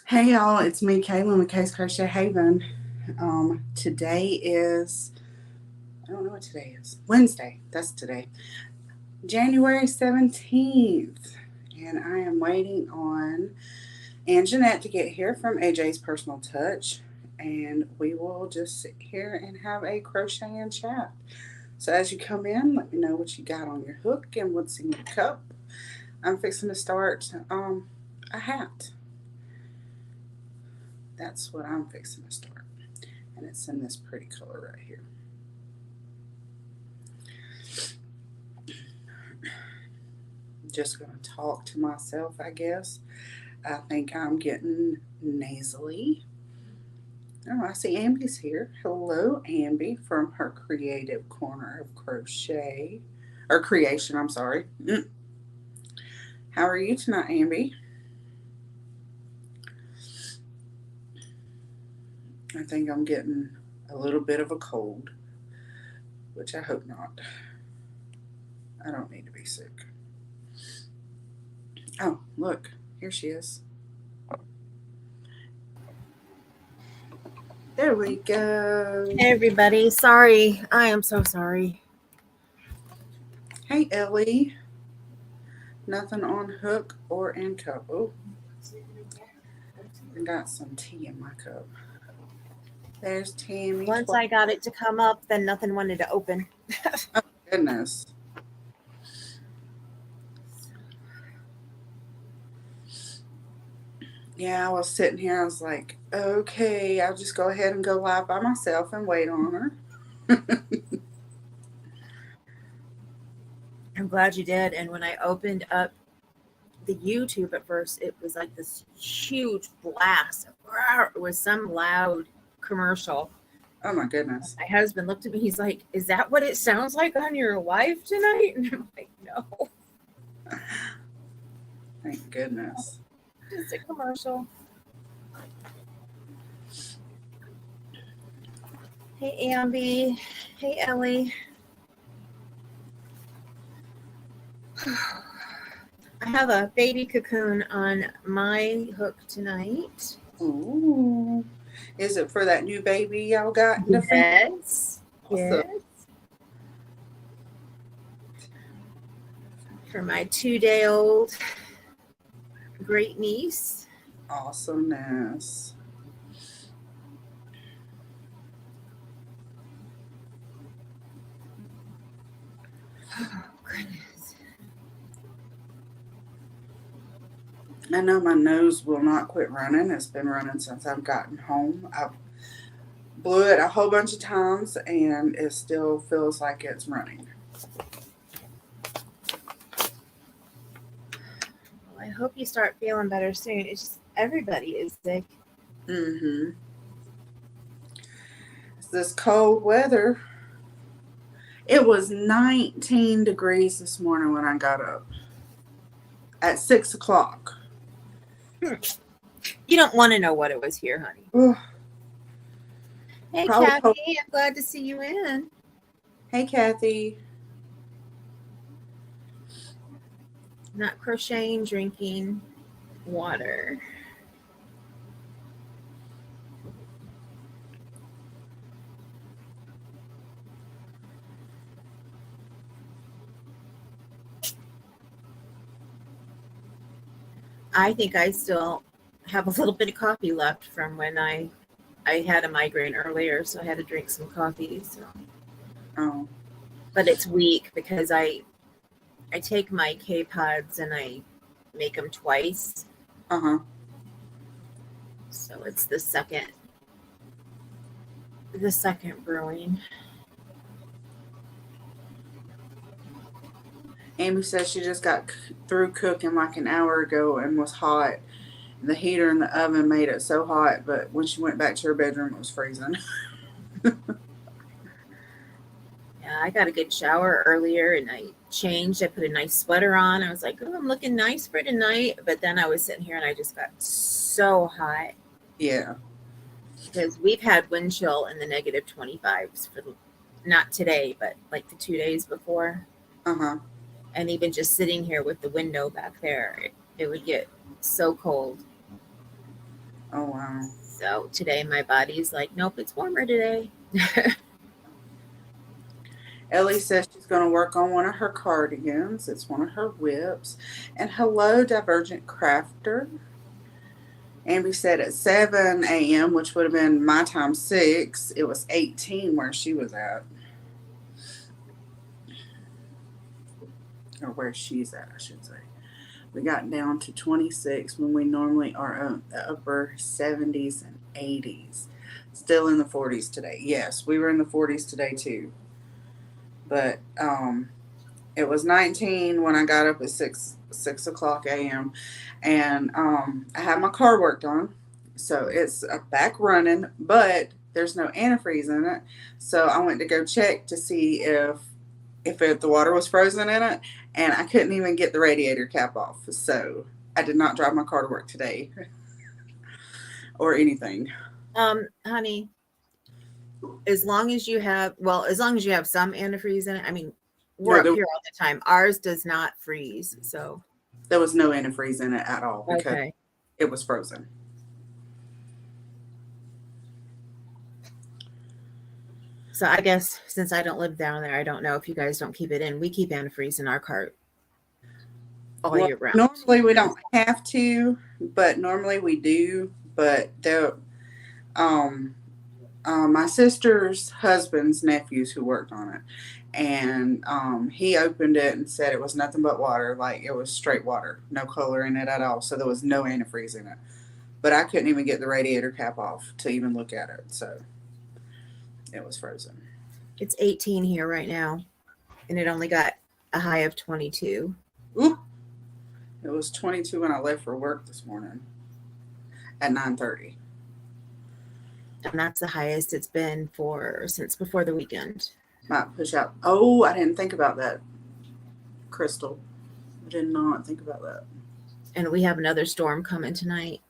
Hey y'all, it's me, Kaylin with Case Crochet Haven. Today is, I don't know what today is. Wednesday. That's today. January 17th. And I am waiting on Aunt Jeanette to get here from AJ's Personal Touch. And we will just sit here and have a crochet and chat. So as you come in, let me know what you got on your hook and what's in your cup. I'm fixing to start a hat. That's what I'm fixing to start. And it's in this pretty color right here. Just gonna talk to myself, I guess. I think I'm getting nasally. Oh, I see Amby's here. Hello, Amby, from her creative corner of crochet or creation. I'm sorry. How are you tonight, Amby? I think I'm getting a little bit of a cold, which I hope not. I don't need to be sick. Oh, look, here she is. There we go. Hey everybody, sorry. I am so sorry. Hey, Ellie. Nothing on hook or in cup. Oh, I got some tea in my cup. There's Tammy. Once I got it to come up, then nothing wanted to open. Oh, goodness. Yeah, I was sitting here. I was like, okay, I'll just go ahead and go live by myself and wait on her. I'm glad you did. And when I opened up the YouTube at first, it was like this huge blast. It was some loud commercial. Oh, my goodness. My husband looked at me. He's like, "Is that what it sounds like on your live tonight?" And I'm like, "No, Thank goodness. just a commercial." Hey, Amby. Hey, Ellie. I have a baby cocoon on my hook tonight. Ooh. Is it for that new baby y'all got in the family? Yes. Awesome. Yes. For my 2-day-old great niece. Awesomeness. Oh, goodness. I know my nose will not quit running. It's been running since I've gotten home. I've blew it a whole bunch of times and it still feels like it's running. Well, I hope you start feeling better soon. It's just everybody is sick. Mm-hmm. It's this cold weather. It was 19 degrees this morning when I got up at 6 o'clock. You don't want to know what it was here, honey. Ugh, Hey, probably Kathy. cold. I'm glad to see you in. Hey, Kathy. Not crocheting, drinking water. I think I still have a little bit of coffee left from when I had a migraine earlier, so I had to drink some coffee. So, Oh, but it's weak because I take my K pods and I make them twice. uh-huh. So it's the second brewing. Amy says she just got through cooking like an hour ago and was hot. The heater in the oven made it so hot, but when she went back to her bedroom, it was freezing. Yeah, I got a good shower earlier and I changed. I put a nice sweater on. I was like, oh, I'm looking nice for tonight. But then I was sitting here and I just got so hot Yeah. because we've had wind chill in the negative 25s for not today, but like the 2 days before. Uh-huh. And even just sitting here with the window back there, it would get so cold. Oh, wow. So today my body's like, nope, it's warmer today. Ellie says she's going to work on one of her cardigans. It's one of her whips. And hello, Divergent Crafter. Amber said at 7 a.m., which would have been my time 6, it was 18 where she was at. Or where she's at, I should say. We got down to 26 when we normally are in the upper 70s and 80s. Still in the 40s today. Yes, we were in the 40s today too. But it was 19 when I got up at 6 o'clock a.m. And I had my car worked on, so it's back running, but there's no antifreeze in it. So I went to go check to see if the water was frozen in it, and I couldn't even get the radiator cap off. So I did not drive my car to work today or anything. Honey, as long as you have some antifreeze in it. I mean, we're No, up here all the time. Ours does not freeze, so there was no antifreeze in it at all because okay. it was frozen. So I guess since I don't live down there, I don't know if you guys don't keep it in. We keep antifreeze in our cart all year round. Normally we don't have to, but normally we do. But my sister's husband's nephews who worked on it, and he opened it and said it was nothing but water, like it was straight water, no color in it at all. So there was no antifreeze in it. But I couldn't even get the radiator cap off to even look at it. So it was frozen. It's 18 here right now, and it only got a high of 22. Ooh, it was 22 when I left for work this morning at 9:30. And that's the highest it's been since before the weekend. Might push out. Oh, I didn't think about that, Crystal. I did not think about that. And we have another storm coming tonight.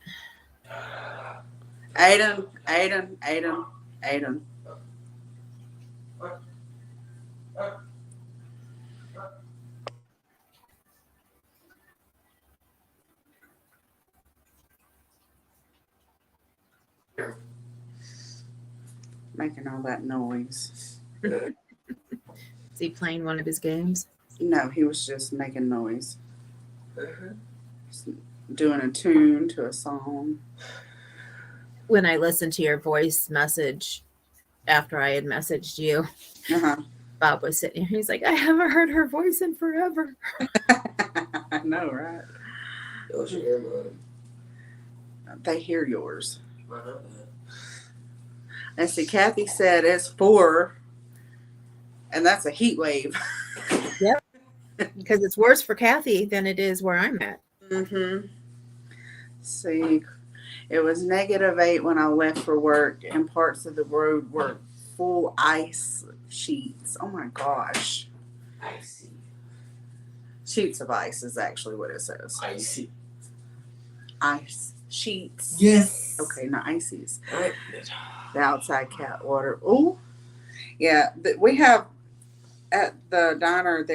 Aiden. Making all that noise. Is he playing one of his games? No, he was just making noise. Doing a tune to a song. When I listened to your voice message after I had messaged you, Bob was sitting here. He's like, I haven't heard her voice in forever. I know, right? Those are your mine. They hear yours. And see, Kathy said it's 4, and that's a heat wave. Yep. Because it's worse for Kathy than it is where I'm at. Mm-hmm. See, it was -8 when I left for work, and parts of the road were full ice sheets. Oh my gosh. Icy. Sheets of ice is actually what it says. Icy. Ice sheets. Yes. Okay, not ices. Right. The outside cat water. Oh, yeah. We have at the diner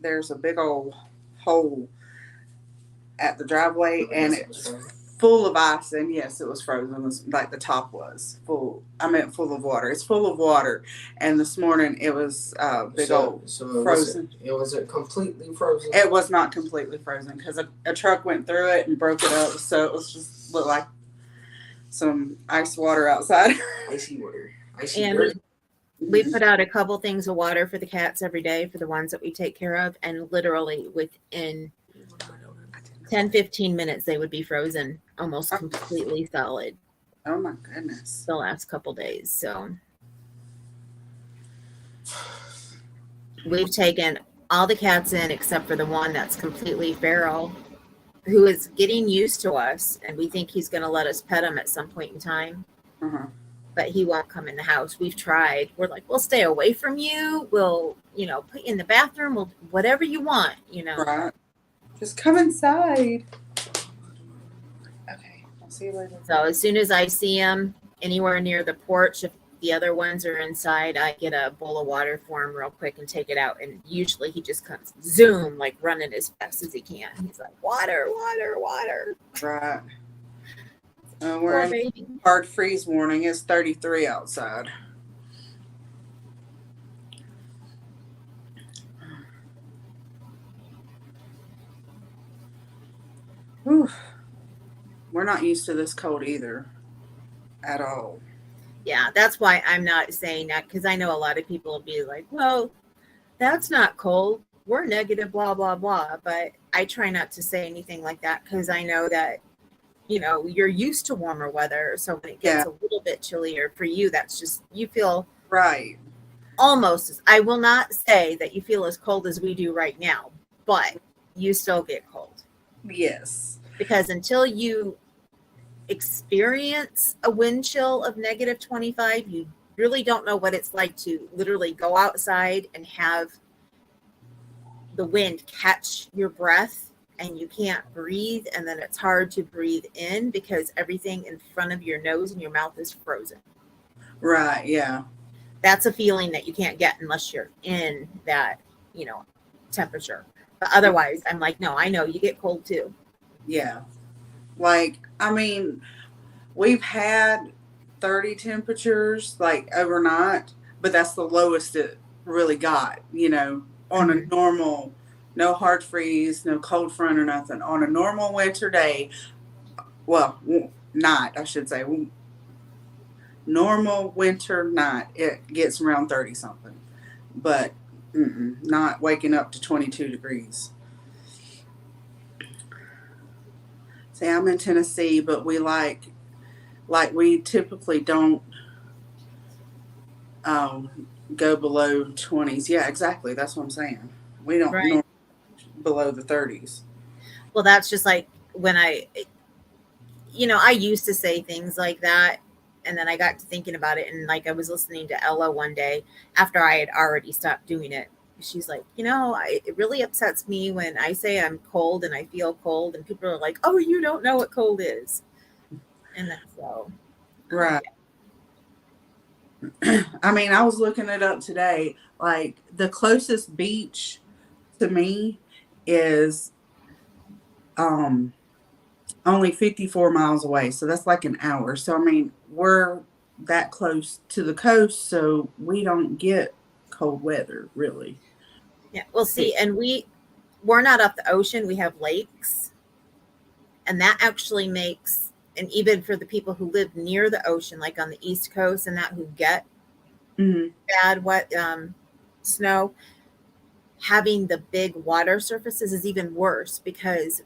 there's a big old hole at the driveway, and it's full of ice. And yes, it was frozen. It was like the top was full. I meant full of water. It's full of water. And this morning it was old frozen. It wasn't completely frozen. It was not completely frozen because a truck went through it and broke it up. So it was just looked like some ice water outside. Icy water. And we put out a couple things of water for the cats every day for the ones that we take care of. And literally within 10-15 minutes, they would be frozen, almost completely solid. Oh my goodness. The last couple days. So we've taken all the cats in except for the one that's completely feral, who is getting used to us, and we think he's going to let us pet him at some point in time. But he won't come in the house. We've tried. We're like, we'll stay away from you. We'll, put you in the bathroom. We'll whatever you want, Right. Just come inside. Okay. I'll see you later. So as soon as I see him anywhere near the porch, if the other ones are inside, I get a bowl of water for him real quick and take it out. And usually he just comes zoom, like running as fast as he can. He's like, water, water, water. Right. We're Poor in baby. hard freeze warning. It's 33 outside. Whew. We're not used to this cold either at all. Yeah, that's why I'm not saying that, because I know a lot of people will be like, well, that's not cold. We're negative, blah, blah, blah. But I try not to say anything like that because I know that, you're used to warmer weather. So when it Yeah, gets a little bit chillier for you, that's just, you feel right. almost, I will not say that you feel as cold as we do right now, but you still get cold. Yes. Because until you experience a wind chill of negative 25, you really don't know what it's like to literally go outside and have the wind catch your breath and you can't breathe, and then it's hard to breathe in because everything in front of your nose and your mouth is frozen. Right, yeah. That's a feeling that you can't get unless you're in that, temperature. But otherwise, I'm like, no, I know you get cold too. Yeah. Like, I mean, we've had 30 temperatures like overnight, but that's the lowest it really got, on a normal, no hard freeze, no cold front or nothing. On a normal winter day, well, night, I should say, normal winter night, it gets around 30 something, but not waking up to 22 degrees. See, I'm in Tennessee, but we we typically don't go below 20s. Yeah, exactly. That's what I'm saying. We don't Right. normally below the 30s. Well, that's just like when I used to say things like that. And then I got to thinking about it. And like I was listening to Ella one day after I had already stopped doing it. She's like, it really upsets me when I say I'm cold and I feel cold. And people are like, oh, you don't know what cold is. And that's so. Right. I mean, I was looking it up today. Like, the closest beach to me is only 54 miles away. So that's like an hour. So, I mean, we're that close to the coast, so we don't get cold weather, really. Yeah. Well, see, and we're not up the ocean. We have lakes. And that actually makes, and even for the people who live near the ocean, like on the East Coast and that who get Mm-hmm. bad wet snow, having the big water surfaces is even worse because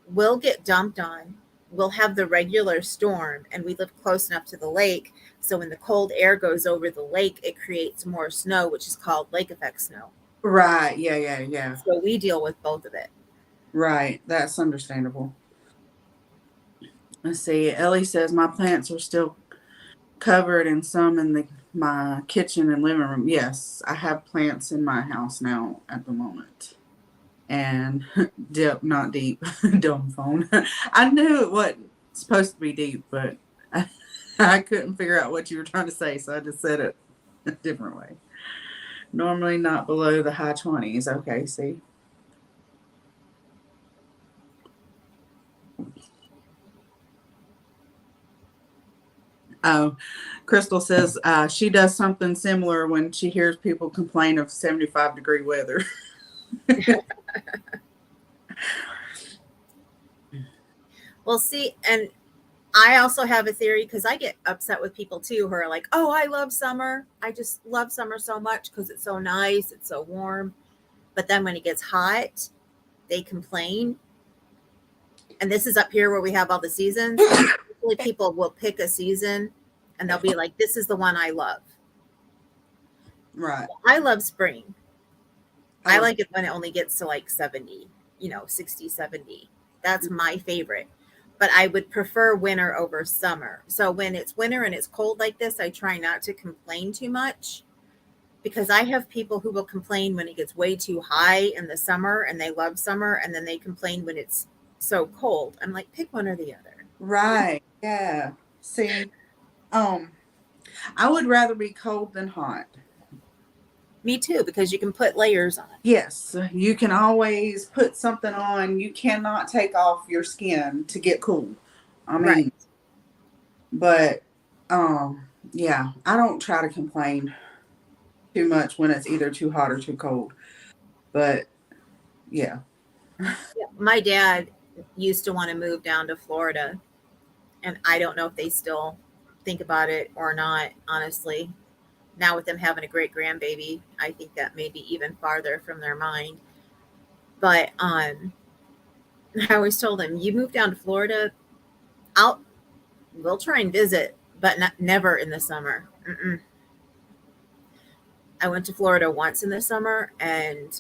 we'll get dumped on. We'll have the regular storm and we live close enough to the lake. So when the cold air goes over the lake, it creates more snow, which is called lake effect snow. Right. Yeah, yeah, yeah. So we deal with both of it. Right. That's understandable. Let's see. Ellie says my plants are still covered and some in my kitchen and living room. Yes, I have plants in my house now at the moment. And not deep, dumb phone. I knew it wasn't supposed to be deep, but I couldn't figure out what you were trying to say, so I just said it a different way. Normally not below the high 20s. Okay, see. Oh, Crystal says she does something similar when she hears people complain of 75-degree weather. Well, see, and I also have a theory because I get upset with people too who are like, oh, I love summer. I just love summer so much because it's so nice. It's so warm. But then when it gets hot, they complain. And this is up here where we have all the seasons. Usually people will pick a season and they'll be like, this is the one I love. Right. I love spring. I like it when it only gets to like 70, 60, 70. That's my favorite. But I would prefer winter over summer. So when it's winter and it's cold like this, I try not to complain too much because I have people who will complain when it gets way too high in the summer and they love summer, and then they complain when it's so cold. I'm like, pick one or the other. Right. Yeah. See, I would rather be cold than hot. Me too, because you can put layers on. Yes, you can always put something on. You cannot take off your skin to get cool. I mean, Right. But yeah, I don't try to complain too much when it's either too hot or too cold. But yeah. My dad used to want to move down to Florida, and I don't know if they still think about it or not, honestly. Now with them having a great grandbaby, I think that may be even farther from their mind. But I always told him, you move down to Florida, I'll we'll try and visit, but never in the summer. Mm-mm. I went to Florida once in the summer, and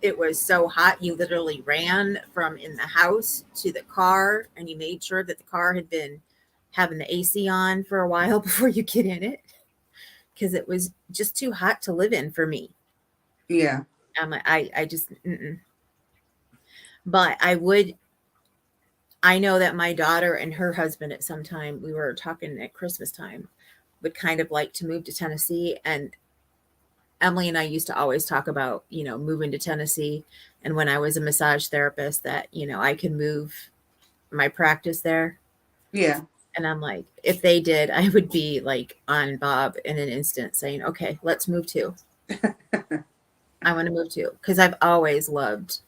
it was so hot. You literally ran from in the house to the car, and you made sure that the car had been having the AC on for a while before you get in it, because it was just too hot to live in for me. Yeah. I'm like, I just, mm-mm. But I know that my daughter and her husband at some time, we were talking at Christmas time, would kind of like to move to Tennessee. And Emily and I used to always talk about, moving to Tennessee. And when I was a massage therapist, that, I could move my practice there. Yeah. And I'm like, if they did, I would be like on Bob in an instant saying, okay, let's move too. I want to move too. Because I've always loved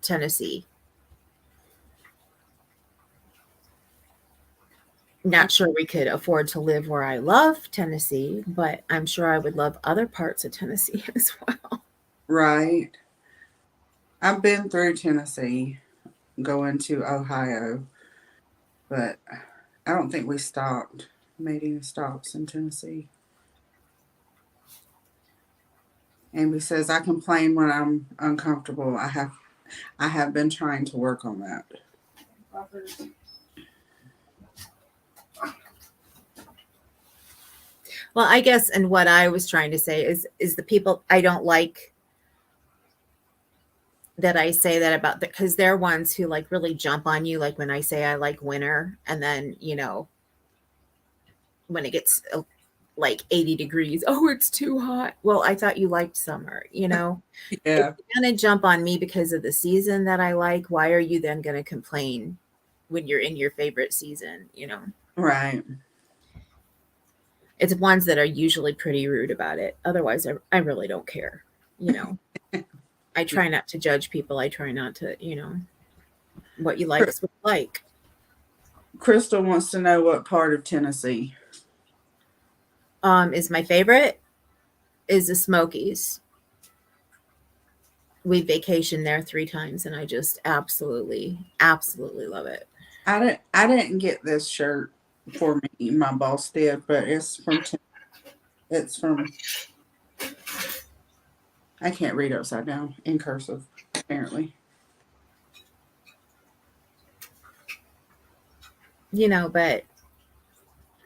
Tennessee. Not sure we could afford to live where I love Tennessee, but I'm sure I would love other parts of Tennessee as well. Right. I've been through Tennessee, going to Ohio, but I don't think we stopped, made any stops in Tennessee. Amy says I complain when I'm uncomfortable. I have been trying to work on that. Well, I guess, and what I was trying to say is the people I don't like that I say that about, because they're ones who like really jump on you, like when I say I like winter, and then when it gets like 80 degrees, oh, it's too hot. Well, I thought you liked summer. If Yeah. you're gonna jump on me because of the season that I like, why are you then gonna complain when you're in your favorite season? Right. It's ones that are usually pretty rude about it. Otherwise, I really don't care. I try not to judge people. I try not to, what you like is what you like. Crystal wants to know what part of Tennessee. Is my favorite is the Smokies. We vacationed there 3 times, and I just absolutely, absolutely love it. I didn't get this shirt for me. My boss did, but it's from I can't read upside down in cursive, apparently. But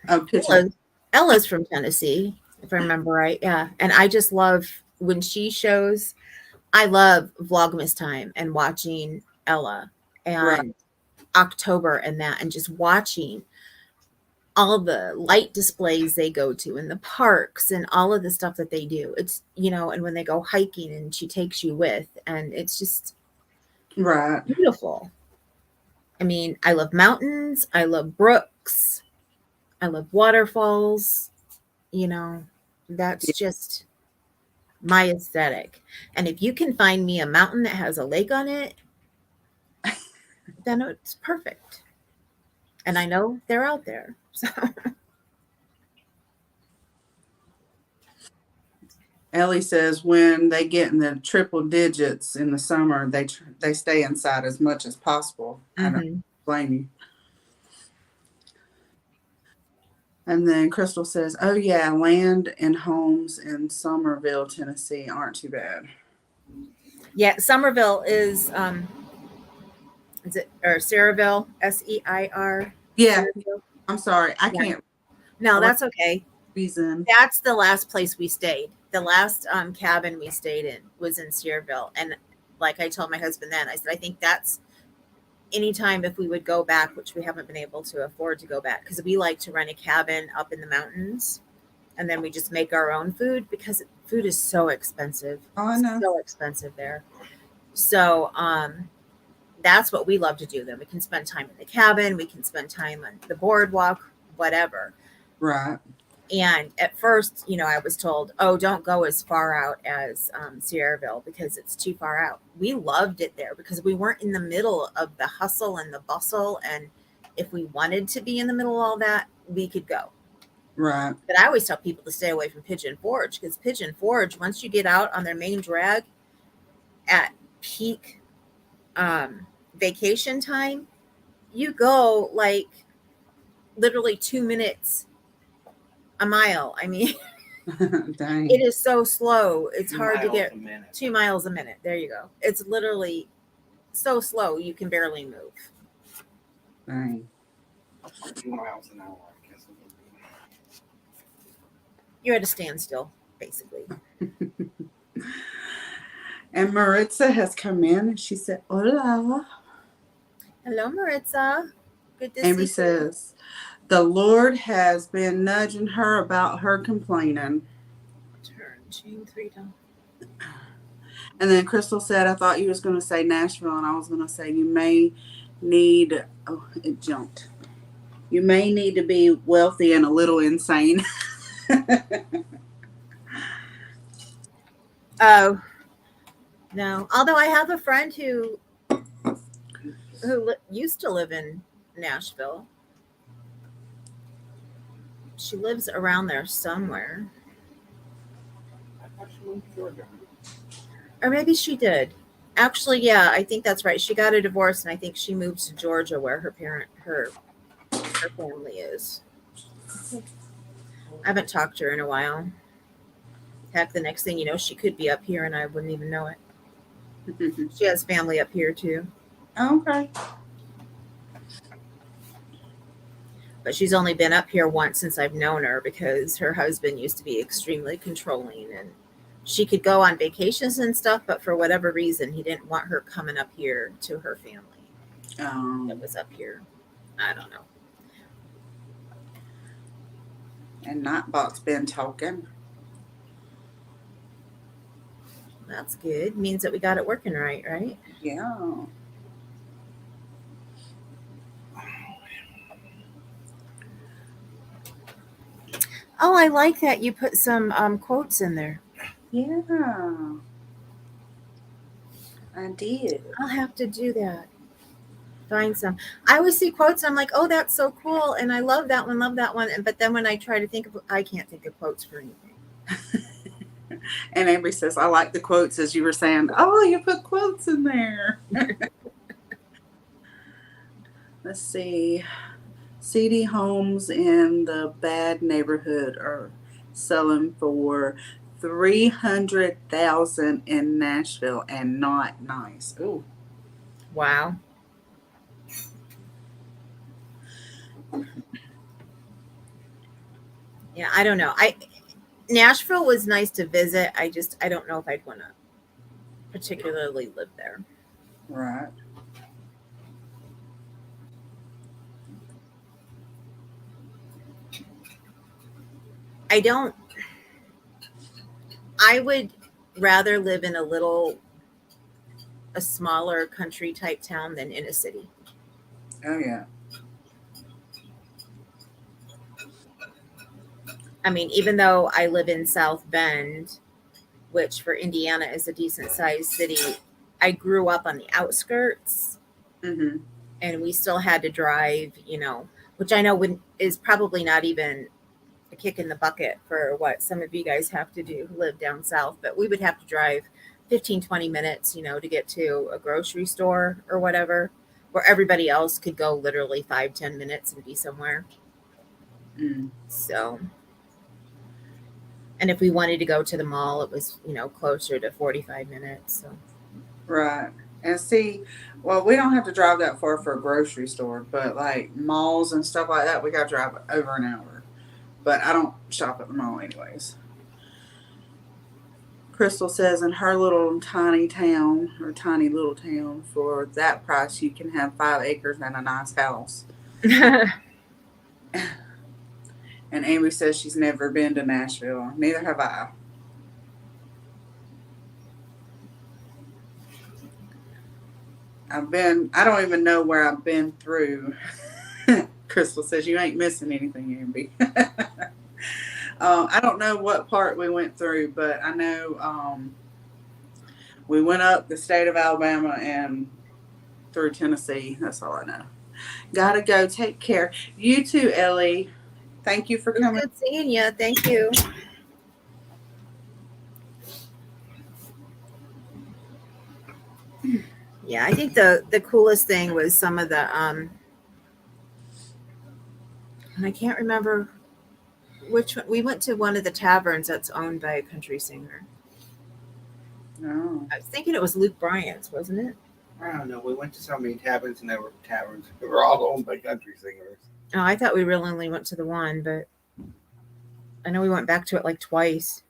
Oh, picture. Ella's from Tennessee, if I remember right. Yeah. And I just love when she shows, I love Vlogmas time and watching Ella Right. and October and that, and just watching all the light displays they go to in the parks and all of the stuff that they do. It's, and when they go hiking and she takes you with, and it's just Right. beautiful. I mean, I love mountains. I love brooks. I love waterfalls. That's just my aesthetic. And if you can find me a mountain that has a lake on it, then it's perfect. And I know they're out there. So Ellie says when they get in the triple digits in the summer, they stay inside as much as possible. I don't blame you. And then Crystal says, "Oh yeah, land and homes in Somerville, Tennessee aren't too bad." yeah, Somerville is it, or Sayreville, Seir? Yeah, Sayreville? I'm sorry, I Yeah. can't No, that's okay. reason. That's the last place we stayed. The last cabin we stayed in was in Sayreville. And like I told my husband then, I said, I think that's anytime if we would go back, which we haven't been able to afford to go back, because we like to rent a cabin up in the mountains, and then we just make our own food, because food is so expensive. Oh, I know. So expensive there. So that's what we love to do. Then we can spend time in the cabin. We can spend time on the boardwalk, whatever. Right. And at first, I was told, oh, don't go as far out as Sierraville because it's too far out. We loved it there because we weren't in the middle of the hustle and the bustle. And if we wanted to be in the middle of all that, we could go. Right. But I always tell people to stay away from Pigeon Forge because Pigeon Forge, once you get out on their main drag at peak vacation time, you go like literally 2 minutes a mile. I mean, Dang. it is so slow. It's 2 hard to miles get a minute. 2 miles a minute. There you go. It's literally so slow you can barely move. Dang. 2 miles an hour, I guess it would be. You're at a standstill, basically. And Maritza has come in and she said, "Hola." Hello, Maritza. Good to Amy see you. says, "The Lord has been nudging her about her complaining." Turn chain 3 down. And then Crystal said, "I thought you was going to say Nashville, and I was going to say you may need." Oh, it jumped. You may need to be wealthy and a little insane. Oh, no. Although I have a friend who used to live in Nashville. She lives around there somewhere. I thought she moved to Georgia. Or maybe she did. Actually, yeah, I think that's right. She got a divorce, and I think she moved to Georgia, where her family is. I haven't talked to her in a while. Heck, the next thing you know, she could be up here, and I wouldn't even know it. She has family up here too, Okay. but she's only been up here once since I've known her because her husband used to be extremely controlling, and she could go on vacations and stuff, but for whatever reason, he didn't want her coming up here to her family that was up here. I don't know. And Nightbot's been talking. That's good. Means that we got it working right? Yeah. Oh, I like that you put some quotes in there. Yeah. I did. I'll have to do that. Find some. I always see quotes and I'm like, oh, that's so cool. And I love that one. And but then when I try to think of, I can't think of quotes for anything. And Avery says, "I like the quotes," as you were saying. Oh, you put quotes in there. Let's see. CD homes in the bad neighborhood are selling for $300,000 in Nashville, and not nice. Ooh. Wow. Yeah, I don't know. Nashville was nice to visit. I don't know if I'd want to particularly live there. Right. I would rather live in a smaller country type town than in a city. Oh, yeah. I mean, even though I live in South Bend, which for Indiana is a decent sized city, I grew up on the outskirts, Mm-hmm. and we still had to drive, which I know is probably not even a kick in the bucket for what some of you guys have to do who live down south, but we would have to drive 15-20 minutes, to get to a grocery store or whatever, where everybody else could go literally 5-10 minutes and be somewhere. So, and if we wanted to go to the mall, it was, closer to 45 minutes. So. Right. And see, well, we don't have to drive that far for a grocery store, but like malls and stuff like that, we got to drive over an hour. But I don't shop at the mall anyways. Crystal says in her little tiny little town, for that price, you can have 5 acres and a nice house. And Amy says she's never been to Nashville. Neither have I. I don't even know where I've been through Crystal says you ain't missing anything, Amby. I don't know what part we went through, but I know we went up the state of Alabama and through Tennessee. That's all I know. Gotta go. Take care. You too, Ellie. Thank you for It was coming. good seeing you. Thank you. Yeah, I think the coolest thing was some of the and I can't remember which one. We went to one of the taverns that's owned by a country singer. Oh. I was thinking it was Luke Bryan's, wasn't it? I don't know. We went to so many taverns, and they were taverns. They were all owned by country singers. Oh, I thought we really only went to the one, but I know we went back to it like twice.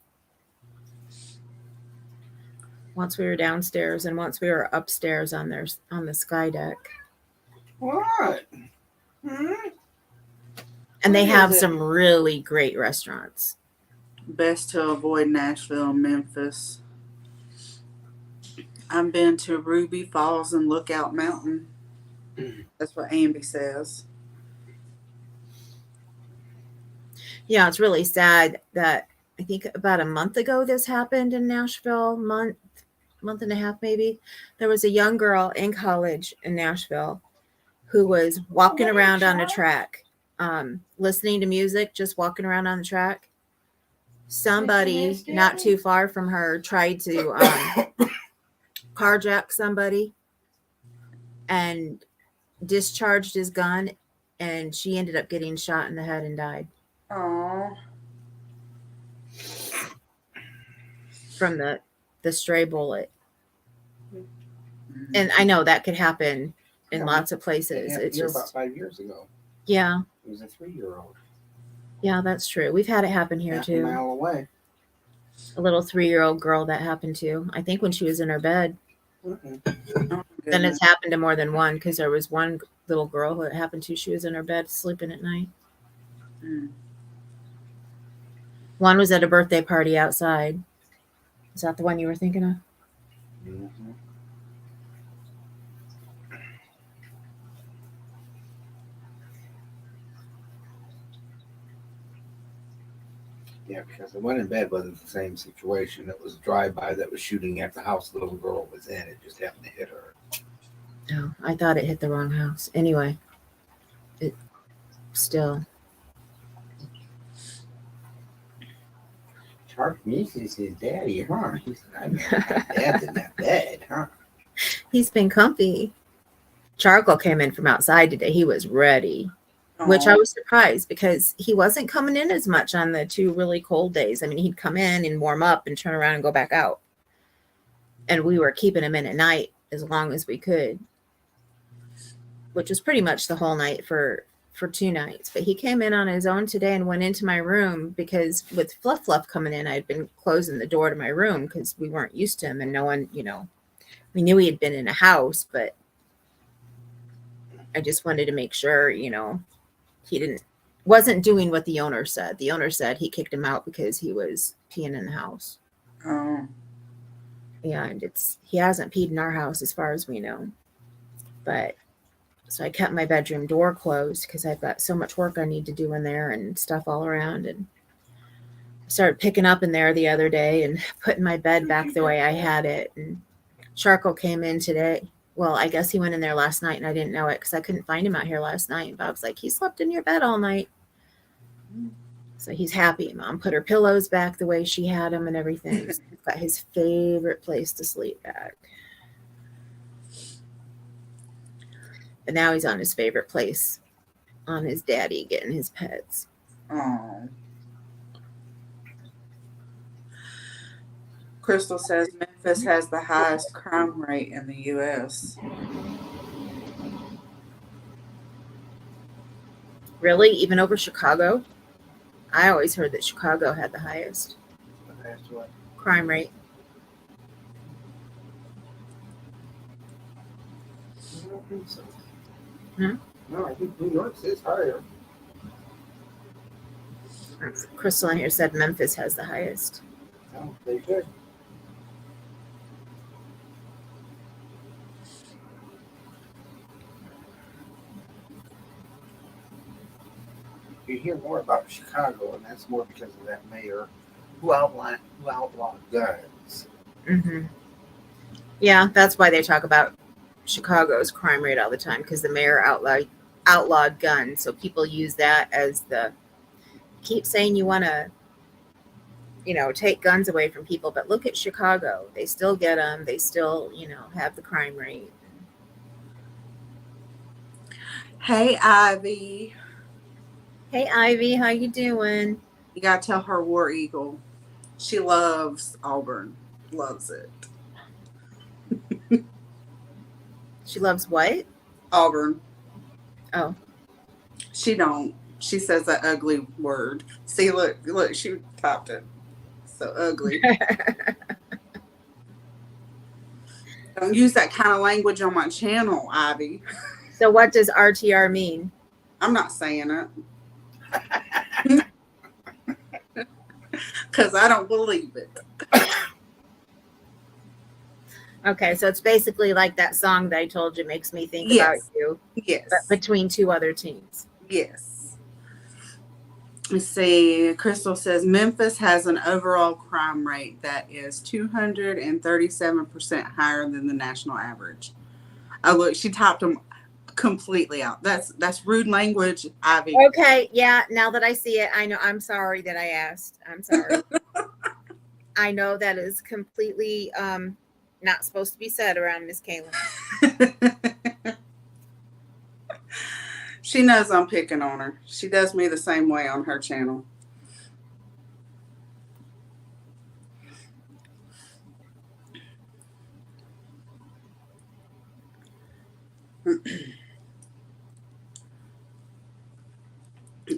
Once we were downstairs and once we were upstairs on the sky deck. What? Hmm? And they What have is it? some really great restaurants. Best to avoid Nashville, Memphis. I've been to Ruby Falls and Lookout Mountain. That's what Amby says. Yeah, it's really sad that I think about a month ago this happened in Nashville, month and a half maybe. There was a young girl in college in Nashville who was walking around on a track, listening to music, just walking around on the track. Somebody not too far from her tried to carjack somebody and discharged his gun, and she ended up getting shot in the head and died. Oh. From the stray bullet. And I know that could happen in lots of places. Yeah, It's here just about 5 years ago. yeah, It was a 3-year-old. yeah, that's true. We've had it happen here Half a too. mile away. A little 3-year-old girl that happened to. I think when she was in her bed. Mm-mm. Oh, Then goodness. it's happened to more than one because there was one little girl who it happened to. She was in her bed sleeping at night. Mm. One was at a birthday party outside. Is that the one you were thinking of? Mhm. Yeah, because the one in bed wasn't the same situation. It was a drive-by that was shooting at the house the little girl was in. It just happened to hit her. No, I thought it hit the wrong house. Anyway, it still. Shark misses his daddy, huh? He said, I know my dad's in that bed, huh? He's been comfy. Charcoal came in from outside today. He was ready, which I was surprised because he wasn't coming in as much on the 2 really cold days. I mean, he'd come in and warm up and turn around and go back out. And we were keeping him in at night as long as we could, which was pretty much the whole night for 2 nights. But he came in on his own today and went into my room because with Fluff coming in, I'd been closing the door to my room because we weren't used to him and no one, we knew he had been in a house, but I just wanted to make sure, he wasn't doing what the owner said. The owner said he kicked him out because he was peeing in the house. Oh. And he hasn't peed in our house as far as we know. But so I kept my bedroom door closed because I've got so much work I need to do in there and stuff all around. And I started picking up in there the other day and putting my bed back the way I had it. And Charcoal came in today. Well, I guess he went in there last night and I didn't know it because I couldn't find him out here last night. And Bob's like, he slept in your bed all night. So he's happy. Mom put her pillows back the way she had them and everything. He's got his favorite place to sleep back. But now he's on his favorite place, on his daddy getting his pets. Oh. Crystal says Memphis has the highest crime rate in the U.S. Really? Even over Chicago? I always heard that Chicago had the highest That's what. crime rate. I don't think so. Hmm? No, I think New York's is higher. Crystal in here said Memphis has the highest. No, they should. You hear more about Chicago, and that's more because of that mayor who outlawed guns. Hmm. Yeah, that's why they talk about Chicago's crime rate all the time, because the mayor outlawed guns. So people use that as the keep saying you want to, take guns away from people, but look at Chicago. They still get them. They still, have the crime rate. Hey, Ivy. Hey, Ivy, how you doing? You gotta tell her War Eagle. She loves Auburn. Loves it. She loves what? Auburn. Oh. She don't. She says that ugly word. See, look, she typed it. So ugly. Don't use that kind of language on my channel, Ivy. So what does RTR mean? I'm not saying it. Because I don't believe it. Okay, so it's basically like that song that I told you makes me think Yes. about you. Yes. But between two other teams. Yes. Let's see. Crystal says Memphis has an overall crime rate that is 237% higher than the national average. Oh, look, she typed them completely out. That's rude language, Ivy. Okay, yeah, now that I see it, I know. I'm sorry that I asked. I'm sorry. I know that is completely not supposed to be said around Miss Kaylin. She knows I'm picking on her. She does me the same way on her channel.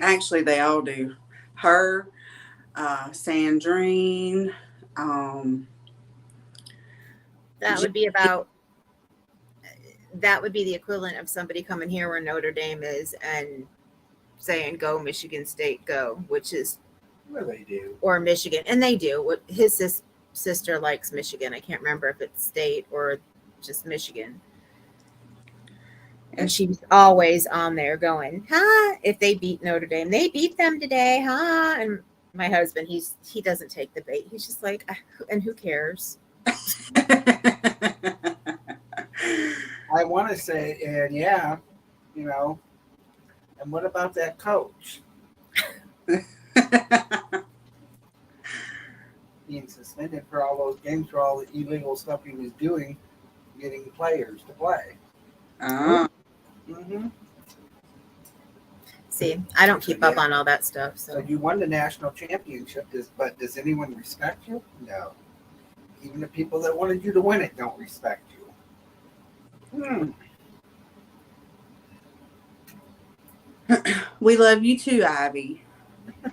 Actually, they all do. Her, Sandrine. That would be the equivalent of somebody coming here where Notre Dame is and saying "Go Michigan State, go," which is Well, they do. or Michigan, and they do. What his sister likes Michigan. I can't remember if it's state or just Michigan. And she's always on there going, "Huh?" If they beat Notre Dame, they beat them today, huh? And my husband, he doesn't take the bait. He's just like, and who cares? I want to say, and yeah, and what about that coach? Being suspended for all those games for all the illegal stuff he was doing, getting players to play. Mm-hmm. See, I don't keep up on all that stuff. So So you won the national championship, but does anyone respect you? No. Even the people that wanted you to win it don't respect you. We love you too, Ivy. Is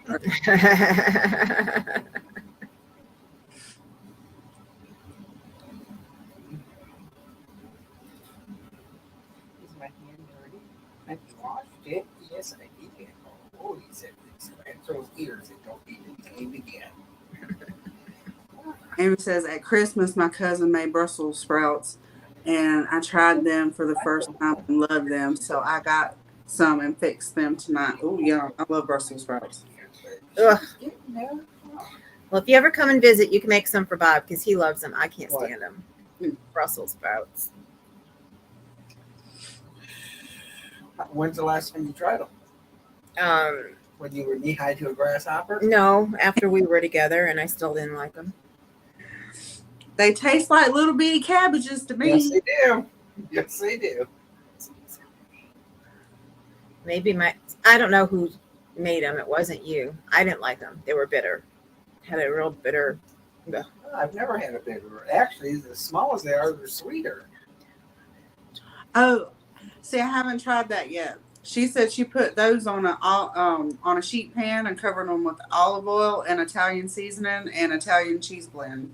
my hand dirty? I washed it. Yes, I did. Oh, he said this. And those ears that don't even came again. Amy says, at Christmas, my cousin made Brussels sprouts, and I tried them for the first time and loved them. So I got some and fixed them tonight. Oh, yeah, I love Brussels sprouts. Ugh. Well, if you ever come and visit, you can make some for Bob because he loves them. I can't stand them. Brussels sprouts. When's the last time you tried them? When you were knee-high to a grasshopper? No, after we were together, and I still didn't like them. They taste like little bitty cabbages to me. Yes, they do. Yes, they do. Maybe I don't know who made them. It wasn't you. I didn't like them. They were bitter. Had a real bitter. I've never had a bitter. Actually, as small as they are, they're sweeter. Oh, see, I haven't tried that yet. She said she put those on a sheet pan and covered them with olive oil and Italian seasoning and Italian cheese blend.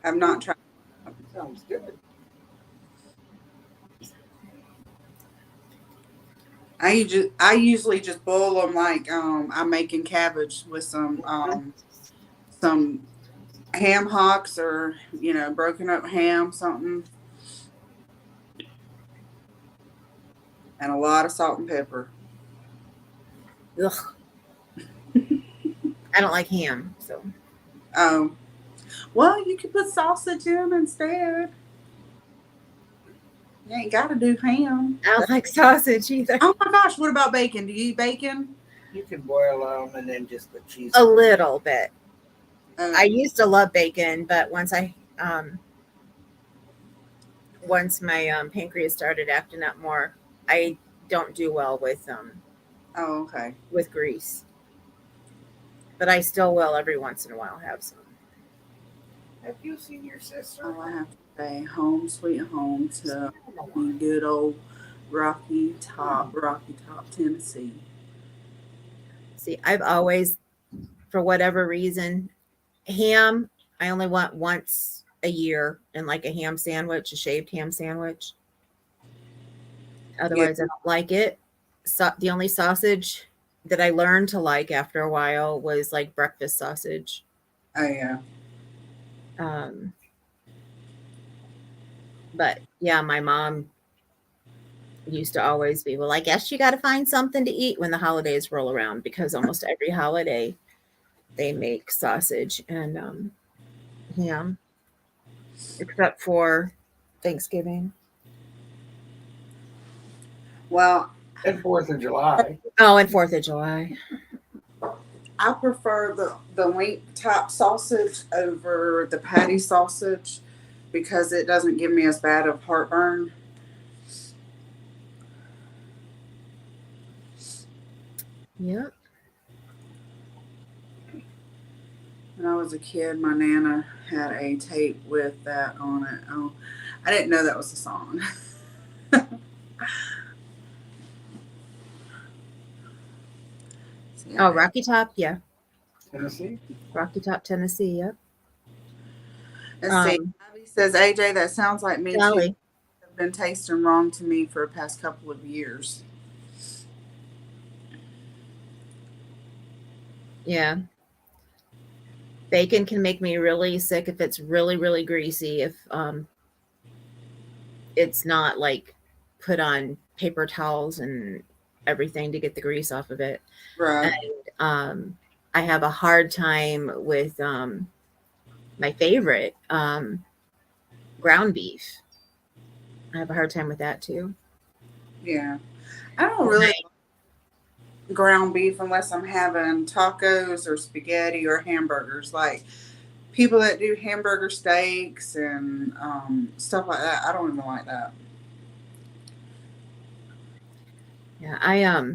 I've not tried. Sounds good. I usually just boil them like I'm making cabbage with some ham hocks or broken up ham, something, and a lot of salt and pepper. Ugh. I don't like ham, so Oh, well, you could put sausage in instead. You ain't got to do ham. I don't like sausage either. Oh my gosh, what about bacon? Do you eat bacon? You can boil them and then just put cheese. A little bit. Oh, I used to love bacon, but once my pancreas started acting up more, I don't do well oh, okay. with grease. But I still will every once in a while have some. Have you seen your sister? Oh, I have to say, home sweet home to good old Rocky Top, Tennessee. See, I've always, for whatever reason, ham, I only want once a year in like a ham sandwich, a shaved ham sandwich. Otherwise, I don't like it. So the only sausage that I learned to like after a while was like breakfast sausage. Oh yeah. But yeah, my mom used to always be, well, I guess you got to find something to eat when the holidays roll around, because almost every holiday they make sausage and ham, except for Thanksgiving. Well, And 4th of July. Oh, and 4th of July. I prefer the link top sausage over the patty sausage because it doesn't give me as bad of heartburn. Yep. When I was a kid, my Nana had a tape with that on it. Oh, I didn't know that was a song. Oh, Rocky Top, yeah. Tennessee? Rocky Top, Tennessee, yep. Let's see. Abby says, AJ, that sounds like me Golly. too. Have been tasting wrong to me for the past couple of years. Yeah. Bacon can make me really sick if it's really, really greasy. If it's not like put on paper towels and everything to get the grease off of it. Right. And I have a hard time with my favorite, ground beef. I have a hard time with that too. Yeah. I don't really like ground beef unless I'm having tacos or spaghetti or hamburgers. Like people that do hamburger steaks and stuff like that, I don't even like that. Yeah,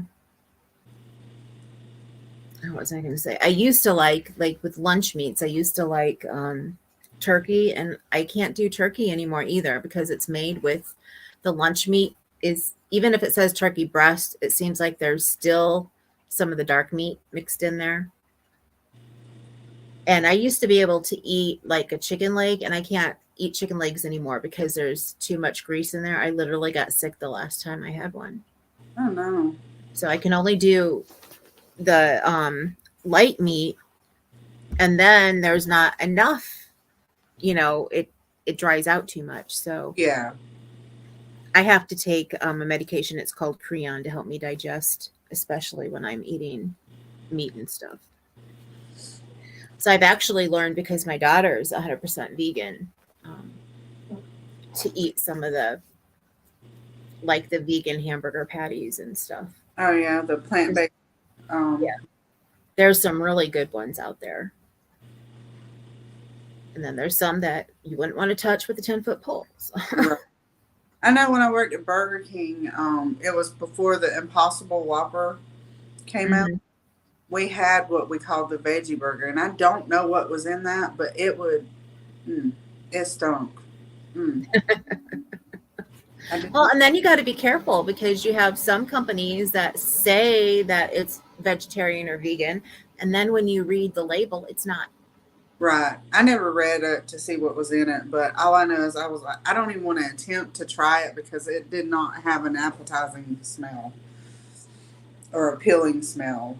what was I going to say? I used to like with lunch meats, I used to like turkey, and I can't do turkey anymore either because it's made with the lunch meat is, even if it says turkey breast, it seems like there's still some of the dark meat mixed in there. And I used to be able to eat like a chicken leg, and I can't eat chicken legs anymore because there's too much grease in there. I literally got sick the last time I had one. Oh no. So I can only do the light meat, and then there's not enough, it dries out too much. So Yeah. I have to take a medication. It's called Creon to help me digest, especially when I'm eating meat and stuff. So I've actually learned, because my daughter is 100% vegan, to eat some of the vegan hamburger patties and stuff. Oh yeah, the plant-based. Yeah. There's some really good ones out there. And then there's some that you wouldn't want to touch with a 10-foot pole. So. Right. I know when I worked at Burger King, it was before the Impossible Whopper came out. We had what we called the veggie burger, and I don't know what was in that, but it stunk. Well, and then you got to be careful because you have some companies that say that it's vegetarian or vegan, and then when you read the label, it's not. Right. I never read it to see what was in it, but all I know is I was like, I don't even want to attempt to try it because it did not have an appetizing smell or appealing smell.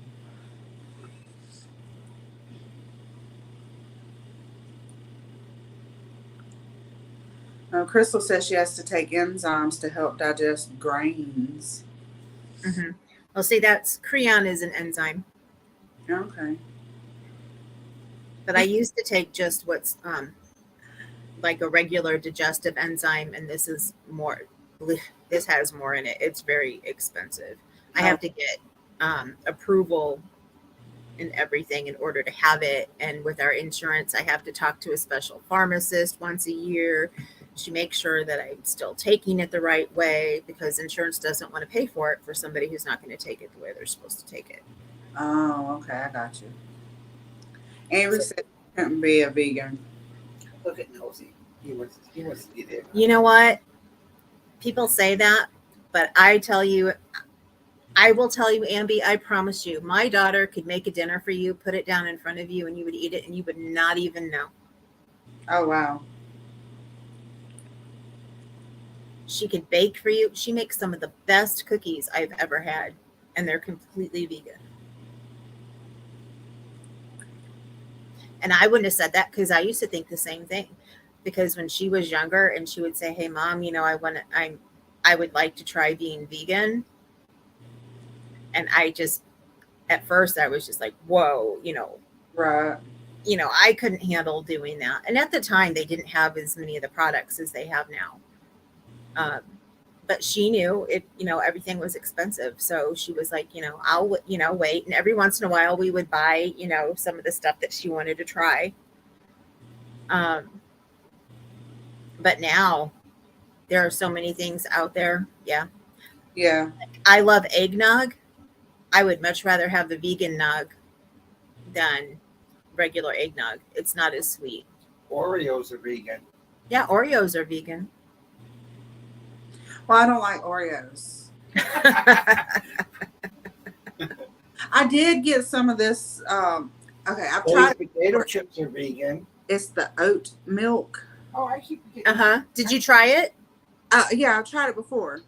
Crystal says she has to take enzymes to help digest grains. Well, see, Creon is an enzyme. Okay. But I used to take just what's like a regular digestive enzyme, and this is more. This has more in it. It's very expensive. I Oh, have to get approval and everything in order to have it. And with our insurance, I have to talk to a special pharmacist once a year. She makes sure that I'm still taking it the right way because insurance doesn't want to pay for it for somebody who's not going to take it the way they're supposed to take it. oh, okay. I got you. Amber So, said she couldn't be a vegan. Look at Nosy. He wants to get in. you know what? People say that, but I will tell you, Ambi, I promise you, my daughter could make a dinner for you, put it down in front of you, and you would eat it, and you would not even know. Oh, wow. She could bake for you. She makes some of the best cookies I've ever had, and they're completely vegan. And I wouldn't have said that because I used to think the same thing. Because when she was younger and she would say, "Hey, Mom, I would like to try being vegan," and at first I was just like, "Whoa," Right. I couldn't handle doing that. And at the time, they didn't have as many of the products as they have now. But she knew it, everything was expensive. So she was like, I'll, wait. And every once in a while we would buy, some of the stuff that she wanted to try. But now there are so many things out there. Yeah. Yeah. I love eggnog. I would much rather have the vegan nog than regular eggnog. It's not as sweet. Oreos are vegan. Yeah, Oreos are vegan. Well, I don't like Oreos. I did get some of this. Okay, I've tried. Potato chips are vegan. It's the oat milk. Oh, I keep getting. Uh-huh. Did you try it? Yeah, I've tried it before.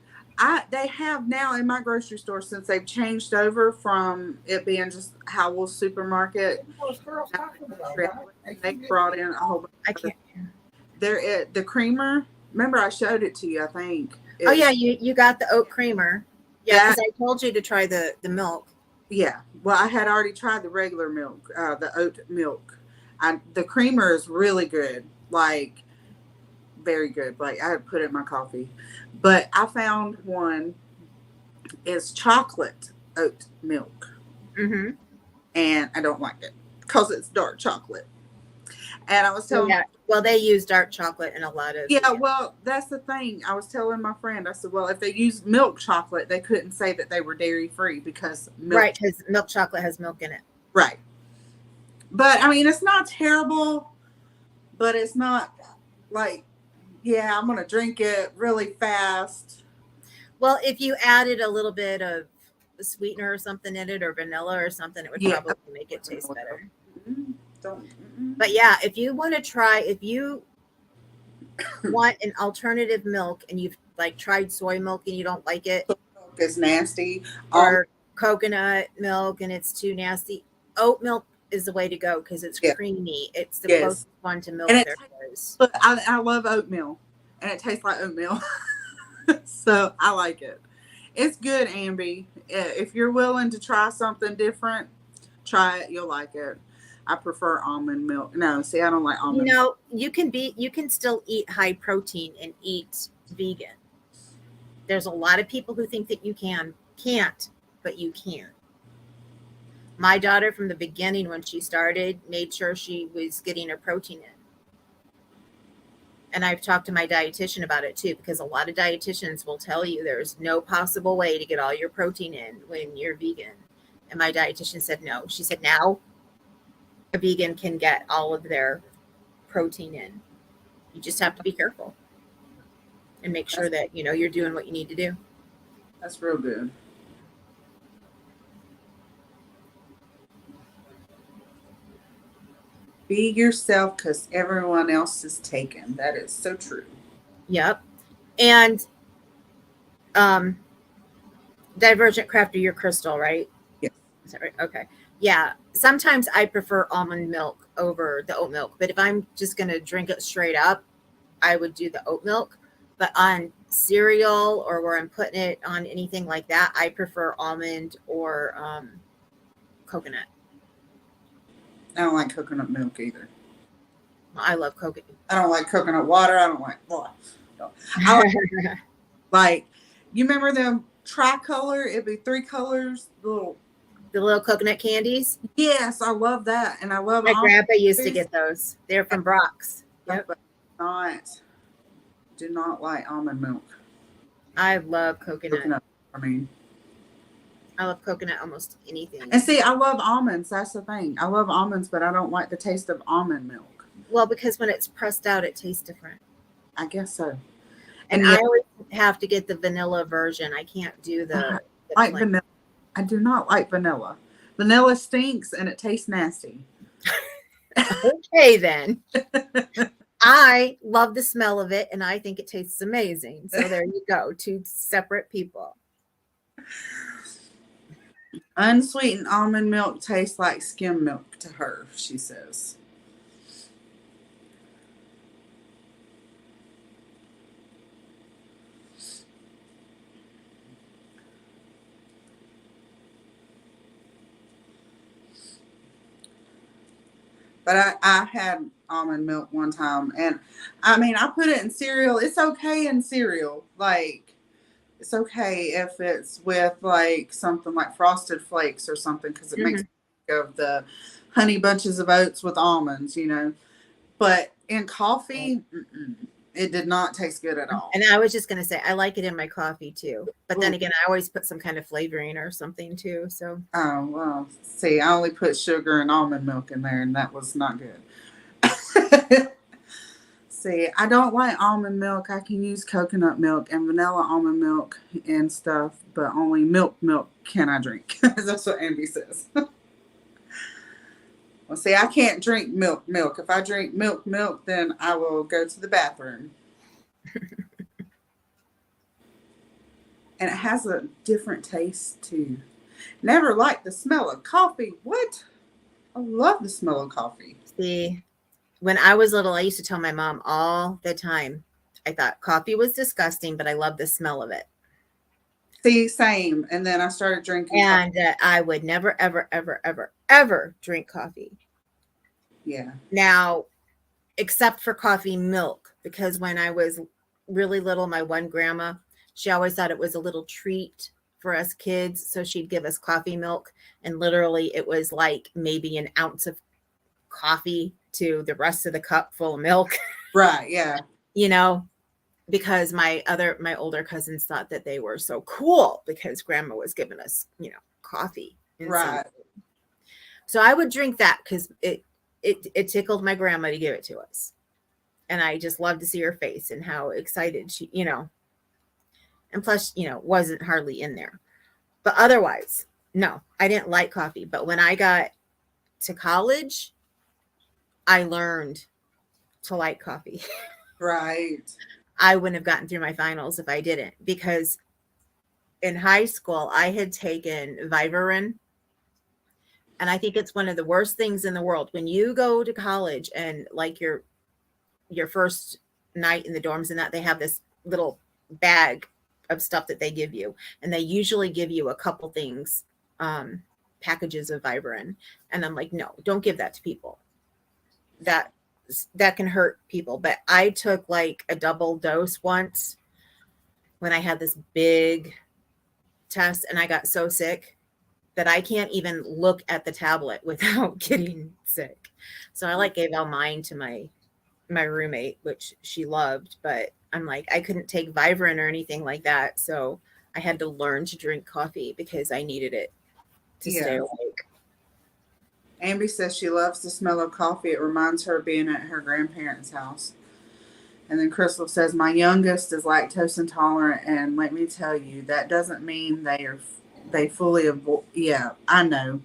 They have now in my grocery store since they've changed over from it being just Howell's supermarket. Those girls talking about They brought in a whole bunch. I can't. The creamer. Remember, I showed it to you. I think. Oh yeah, you got the oat creamer. Yeah, because I told you to try the milk. Yeah. Well, I had already tried the regular milk, the oat milk. The creamer is really good. Like, very good. Like, I had put it in my coffee. But I found one is chocolate oat milk. Mm-hmm. And I don't like it because it's dark chocolate. And I was telling well, they use dark chocolate in a lot of well, that's the thing. I was telling my friend, I said, well, if they use milk chocolate, they couldn't say that they were dairy free because right, because milk chocolate has milk in it. Right. But I mean, it's not terrible, but it's not like, yeah, I'm gonna drink it really fast. Well, if you added a little bit of a sweetener or something in it, or vanilla or something, it would probably make it taste better. But yeah, if you want an alternative milk and you've like tried soy milk and you don't like it, it's nasty, or coconut milk and it's too nasty, oat milk is the way to go because it's creamy. It's the closest one to milk there is. But I love oatmeal, and it tastes like oatmeal, so I like it. It's good, Ambi. If you're willing to try something different, try it. You'll like it. I prefer almond milk. No, see, I don't like almond milk. You can still eat high protein and eat vegan. There's a lot of people who think that you can't, but you can. My daughter from the beginning, when she started, made sure she was getting her protein in. And I've talked to my dietitian about it too, because a lot of dietitians will tell you there's no possible way to get all your protein in when you're vegan. And my dietitian said no. She said now a vegan can get all of their protein in. You just have to be careful and make sure that you're doing what you need to do. That's real good. Be yourself because everyone else is taken. That is so true. Yep. And Divergent Crafter, your crystal, right? Yes. Is that right? Okay. Yeah. Sometimes I prefer almond milk over the oat milk, but if I'm just going to drink it straight up, I would do the oat milk. But on cereal or where I'm putting it on anything like that, I prefer almond or coconut. I don't like coconut milk either. I love coconut. I don't like coconut water. I don't like. Well, I like. You remember them tricolor? It'd be 3 colors. Little. The little coconut candies. Yes, I love that, and I love. My grandpa used to berries. get those. They're from Brock's. Yep. But do not like almond milk. I love coconut. I I love coconut almost anything. and see, I love almonds. That's the thing. I love almonds, but I don't like the taste of almond milk. Well, because when it's pressed out, it tastes different. I guess so. And yeah, I always have to get the vanilla version. I can't do the like plain. vanilla. I do not like vanilla. Vanilla stinks and it tastes nasty. Okay, then. I love the smell of it, and I think it tastes amazing. So there you go, 2 separate people. Unsweetened almond milk tastes like skim milk to her, she says. But I had almond milk one time, and I mean, I put it in cereal. It's okay in cereal. Like, it's okay if it's with like something like Frosted Flakes or something, because it makes me think of the Honey Bunches of Oats with almonds, you know. But in coffee, it did not taste good at all. And I was just going to say, I like it in my coffee too. But then again, I always put some kind of flavoring or something too. So. Oh, well, see, I only put sugar and almond milk in there, and that was not good. See, I don't like almond milk. I can use coconut milk and vanilla almond milk and stuff, but only milk can I drink. That's what Amby says. Well, see, I can't drink milk. If I drink milk, then I will go to the bathroom. And it has a different taste too. Never liked the smell of coffee. What? I love the smell of coffee. See, when I was little, I used to tell my mom all the time, I thought coffee was disgusting, but I love the smell of it. See, same. And then I started drinking and I would never, ever, ever, ever, ever drink coffee. Yeah. Now, except for coffee milk, because when I was really little, my one grandma, she always thought it was a little treat for us kids. So she'd give us coffee milk, and literally it was like maybe an ounce of coffee to the rest of the cup full of milk. Right. Yeah. You know, because my older cousins thought that they were so cool because grandma was giving us, you know, coffee. Right. So I would drink that because it tickled my grandma to give it to us. And I just loved to see her face and how excited she, you know, and plus, you know, wasn't hardly in there. But otherwise, no, I didn't like coffee. But when I got to college, I learned to like coffee. Right. I wouldn't have gotten through my finals if I didn't, because in high school, I had taken Vivarin. And I think it's one of the worst things in the world. When you go to college and like your first night in the dorms and that, they have this little bag of stuff that they give you. And they usually give you a couple things, packages of Vivarin. And I'm like, no, don't give that to people. That can hurt people. But I took like a double dose once when I had this big test, and I got so sick that I can't even look at the tablet without getting sick. So I like gave all mine to my roommate, which she loved, but I'm like, I couldn't take Vivarin or anything like that. So I had to learn to drink coffee because I needed it to stay awake. Amby says she loves the smell of coffee. It reminds her of being at her grandparents' house. And then Crystal says, my youngest is lactose intolerant, and let me tell you, that doesn't mean they fully avoid. Yeah, I know.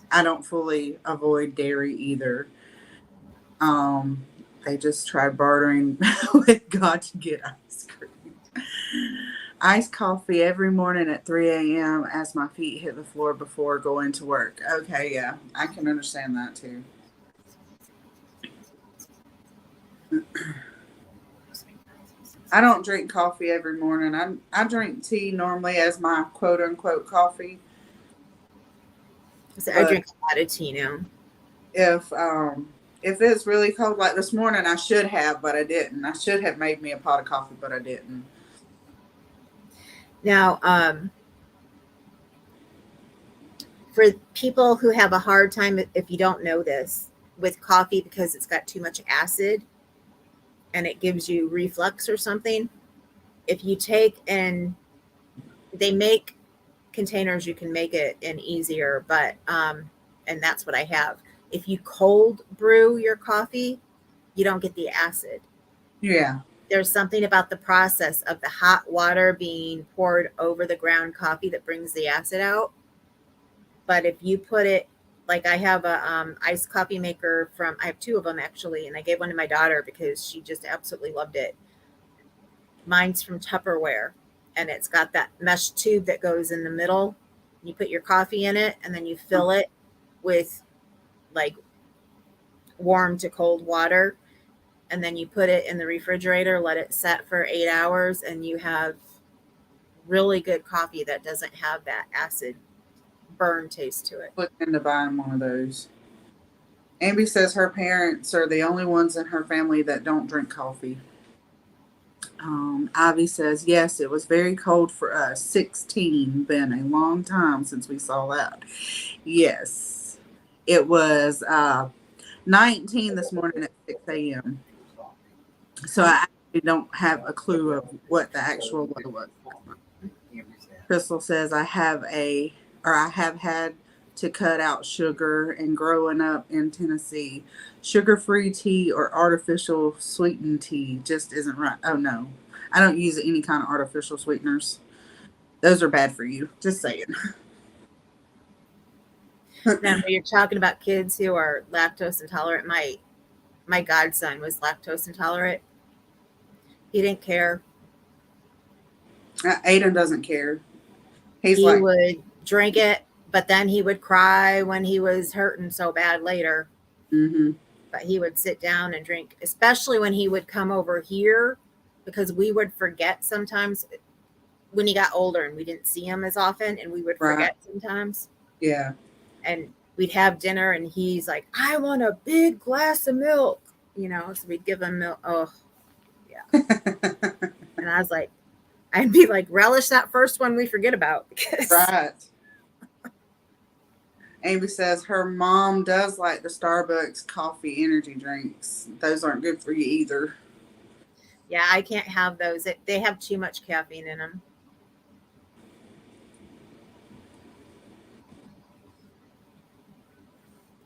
I don't fully avoid dairy either. They just try bartering with God to get ice cream. Iced coffee every morning at 3 a.m. as my feet hit the floor before going to work. Okay, yeah, I can understand that too. I don't drink coffee every morning. I drink tea normally as my quote-unquote coffee. So I drink a lot of tea now. if it's really cold like this morning, I should have, but I didn't. I should have made me a pot of coffee, but I didn't. Now, for people who have a hard time, if you don't know this, with coffee because it's got too much acid and it gives you reflux or something, if you take and they make containers, you can make it in easier, but and that's what I have. If you cold brew your coffee, you don't get the acid. Yeah. There's something about the process of the hot water being poured over the ground coffee that brings the acid out. But if you put it, like I have a iced coffee maker I have two of them actually, and I gave one to my daughter because she just absolutely loved it. Mine's from Tupperware, and it's got that mesh tube that goes in the middle. You put your coffee in it, and then you fill it with like warm to cold water, and then you put it in the refrigerator, let it set for 8 hours, and you have really good coffee that doesn't have that acid burn taste to it. Look into buying one of those. Amby says her parents are the only ones in her family that don't drink coffee. Ivy says, yes, it was very cold for us. 16, been a long time since we saw that. Yes, it was 19 this morning at 6 a.m. So I actually don't have a clue of what the actual weather was. Crystal says, I have had to cut out sugar, and growing up in Tennessee, sugar-free tea or artificial sweetened tea just isn't right. Oh no, I don't use any kind of artificial sweeteners. Those are bad for you. Just saying. Now, you're talking about kids who are lactose intolerant. My godson was lactose intolerant. He didn't care. Aiden doesn't care. He would drink it, but then he would cry when he was hurting so bad later. Mm-hmm. But he would sit down and drink, especially when he would come over here, because we would forget sometimes when he got older and we didn't see him as often, and we would forget sometimes. Yeah. And we'd have dinner and he's like, I want a big glass of milk, so we'd give him milk. Oh, yeah. And I was like, I'd be like, relish that first one we forget about. Because... Right. Amy says her mom does like the Starbucks coffee energy drinks. Those aren't good for you either. Yeah, I can't have those. They have too much caffeine in them.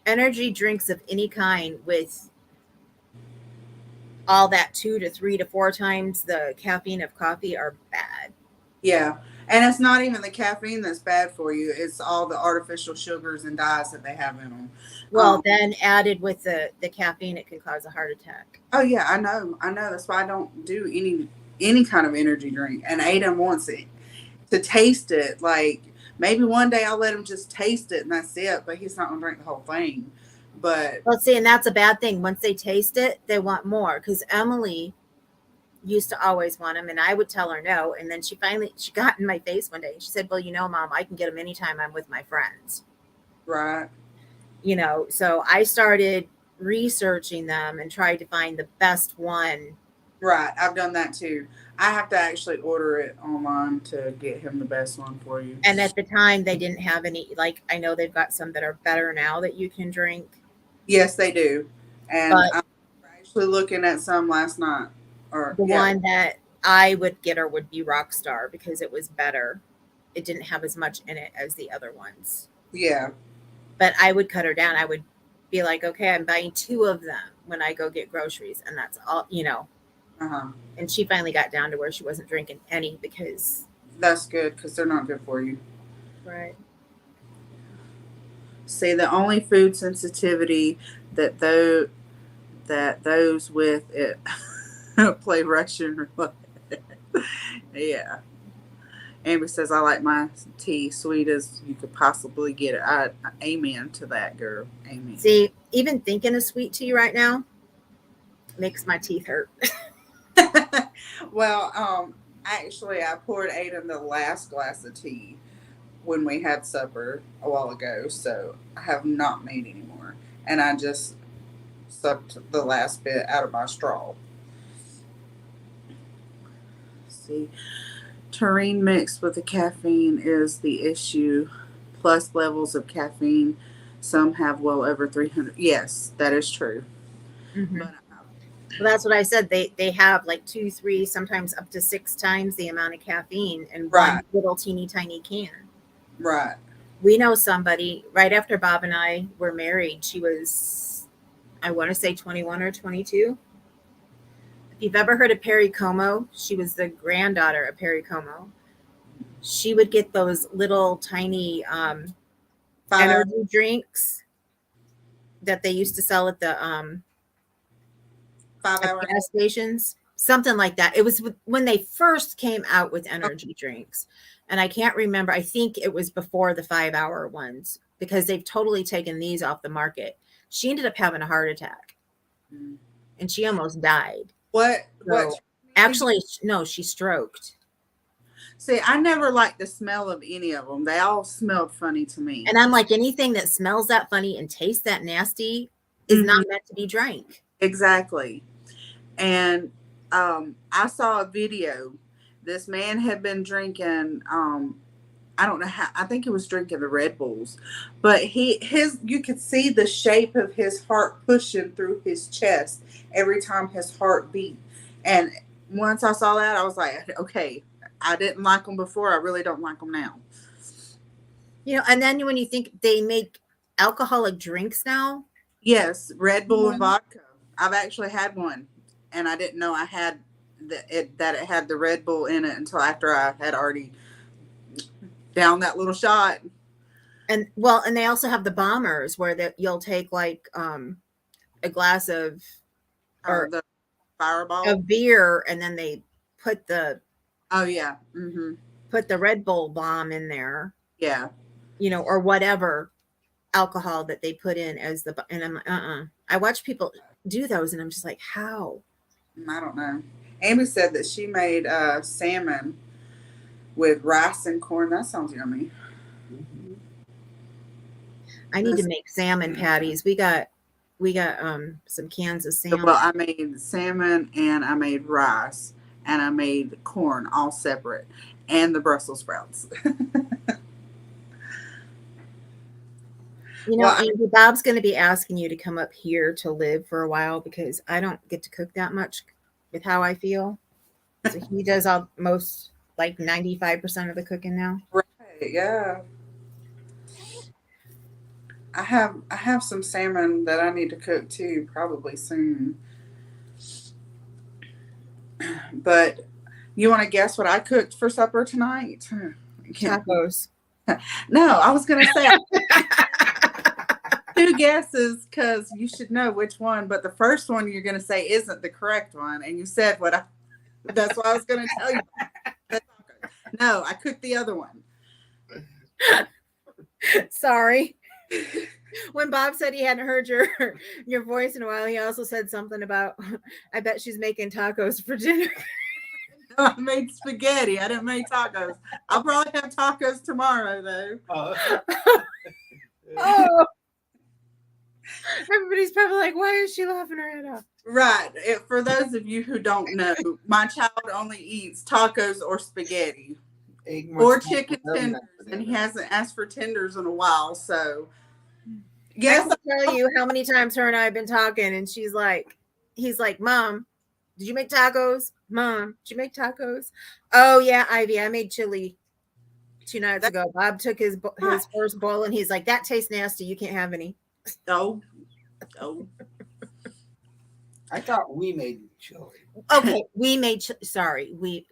Energy drinks of any kind with all that 2 to 3 to 4 times the caffeine of coffee are bad. Yeah. And it's not even the caffeine that's bad for you. It's all the artificial sugars and dyes that they have in them. Well, then added with the caffeine, it can cause a heart attack. Oh, yeah, I know. That's why I don't do any kind of energy drink. And Aiden wants it to taste it. Like, maybe one day I'll let him just taste it and that's it. But he's not going to drink the whole thing. But well, see, and that's a bad thing. Once they taste it, they want more. Because Emily used to always want them, and I would tell her no. And then she got in my face one day and she said, well, Mom, I can get them anytime I'm with my friends. Right. So I started researching them and tried to find the best one. Right. I've done that too. I have to actually order it online to get him the best one for you. And at the time they didn't have any, like, I know they've got some that are better now that you can drink. Yes, they do. And I'm actually looking at some last night. One that I would get her would be Rockstar because it was better. It didn't have as much in it as the other ones. Yeah. But I would cut her down. I would be like, okay, I'm buying 2 of them when I go get groceries. And that's all, Uh-huh. And she finally got down to where she wasn't drinking any because. That's good because they're not good for you. Right. See, the only food sensitivity that those with it play Russian roulette. Yeah. Amber says, I like my tea sweet as you could possibly get it. Amen to that, girl. Amen. See, even thinking of sweet tea right now makes my teeth hurt. Well, actually, I poured Aiden the last glass of tea when we had supper a while ago, so I have not made any more. and I just sucked the last bit out of my straw. See, taurine mixed with the caffeine is the issue, plus levels of caffeine. Some have well over 300. Yes, that is true. Mhm. But Well, that's what I said. They have like 2, 3, sometimes up to 6 times the amount of caffeine in one Right. little teeny tiny can. right. We know somebody right after Bob and I were married. She was, I want to say 21 or 22. If you've ever heard of Perry Como, she was the granddaughter of Perry Como. She would get those little tiny 5 hours. energy drinks that they used to sell at the 5 at hours. gas stations, something like that. It was when they first came out with energy drinks. And I can't remember. I think it was before the 5-hour ones because they've totally taken these off the market. She ended up having a heart attack and she almost died. What? So, actually, no, she stroked. See, I never liked the smell of any of them. They all smelled funny to me. And I'm like, anything that smells that funny and tastes that nasty is not meant to be drank. Exactly. And I saw a video. This man had been drinking. I don't know how. I think he was drinking the Red Bulls, but you could see the shape of his heart pushing through his chest every time his heart beat. And once I saw that, I was like, okay, I didn't like them before. I really don't like them now. You know, and then when you think they make alcoholic drinks now. Yes, Red Bull and vodka. I've actually had one, and I didn't know I had that it had the Red Bull in it until after I had already downed that little shot. And they also have the bombers where you'll take like a glass of or The Fireball. of beer, and then they put the Oh yeah. put the Red Bull bomb in there, Yeah. you know, or whatever alcohol that they put in as the, and I'm I watch people do those and I'm just like, how? I don't know. Amy said that she made salmon with rice and corn. That sounds yummy. I need to make salmon patties. We got some cans of salmon. Well, I made salmon and I made rice and I made corn all separate and the Brussels sprouts. You know, Well, Andy, Bob's going to be asking you to come up here to live for a while because I don't get to cook that much with how I feel. So he does most like 95% of the cooking now. Right, yeah. I have some salmon that I need to cook too, probably soon. But you want to guess what I cooked for supper tonight? Tacos. No, I was going to say 2 guesses because you should know which one. But the first one you're going to say isn't the correct one, and you said that's what I was going to tell you. No, I cooked the other one. Sorry. When Bob said he hadn't heard your voice in a while, he also said something about, I bet she's making tacos for dinner. No, I made spaghetti. I didn't make tacos. I'll probably have tacos tomorrow, though. Oh. Everybody's probably like, why is she laughing her head off? Right. For those of you who don't know, my child only eats tacos or spaghetti or chicken tenders, and he hasn't asked for tenders in a while. So, yes, I can tell you how many times her and I have been talking, and he's like, Mom, did you make tacos? Mom, did you make tacos? Oh yeah, Ivy, I made chili 2 nights ago. Bob took his first bowl, and he's like, that tastes nasty. You can't have any. Oh. I thought we made chili. Okay, we made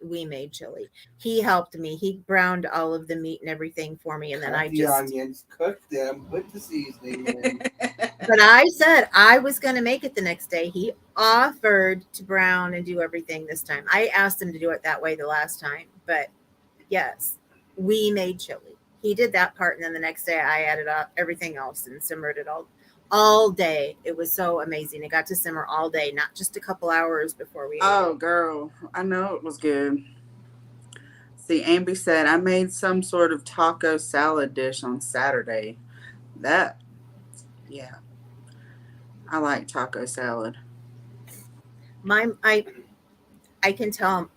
we made chili. He helped me. He browned all of the meat and everything for me, and then Cut the onions, cook them, put the seasoning in. But I said I was going to make it the next day. He offered to brown and do everything this time. I asked him to do it that way the last time, but yes, we made chili. He did that part, and then the next day I added up everything else and simmered it all day. It was so amazing. It got to simmer all day, not just a couple hours before we Oh, girl. I know it was good. See, Amby said, I made some sort of taco salad dish on Saturday. Yeah. I like taco salad. I can tell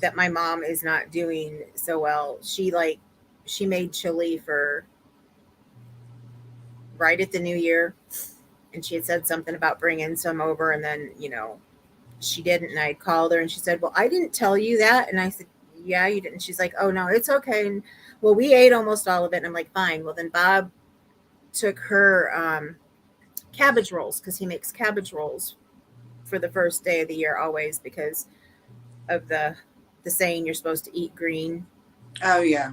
that my mom is not doing so well. She made chili for right at the new year, and she had said something about bringing some over, and then she didn't, and I called her and she said, well, I didn't tell you that. And I said, yeah, you didn't. She's like, oh no, it's okay. And well, we ate almost all of it, and I'm like, fine. Well, then Bob took her cabbage rolls, because he makes cabbage rolls for the first day of the year always, because of the saying you're supposed to eat green. Oh yeah.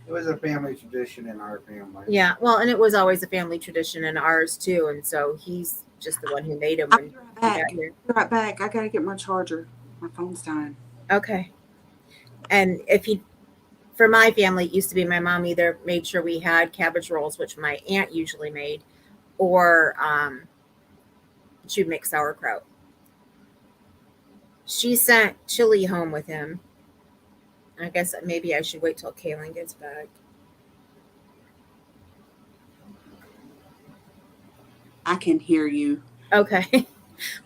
It was a family tradition in our family. Yeah, well, and it was always a family tradition in ours too, and so he's just the one who made them I'll when be right he back. got here. Be right back. I gotta get my charger. My phone's dying. Okay. And for my family, it used to be my mom either made sure we had cabbage rolls, which my aunt usually made, or she'd make sauerkraut. She sent chili home with him. I guess maybe I should wait till Kaylin gets back. I can hear you. Okay.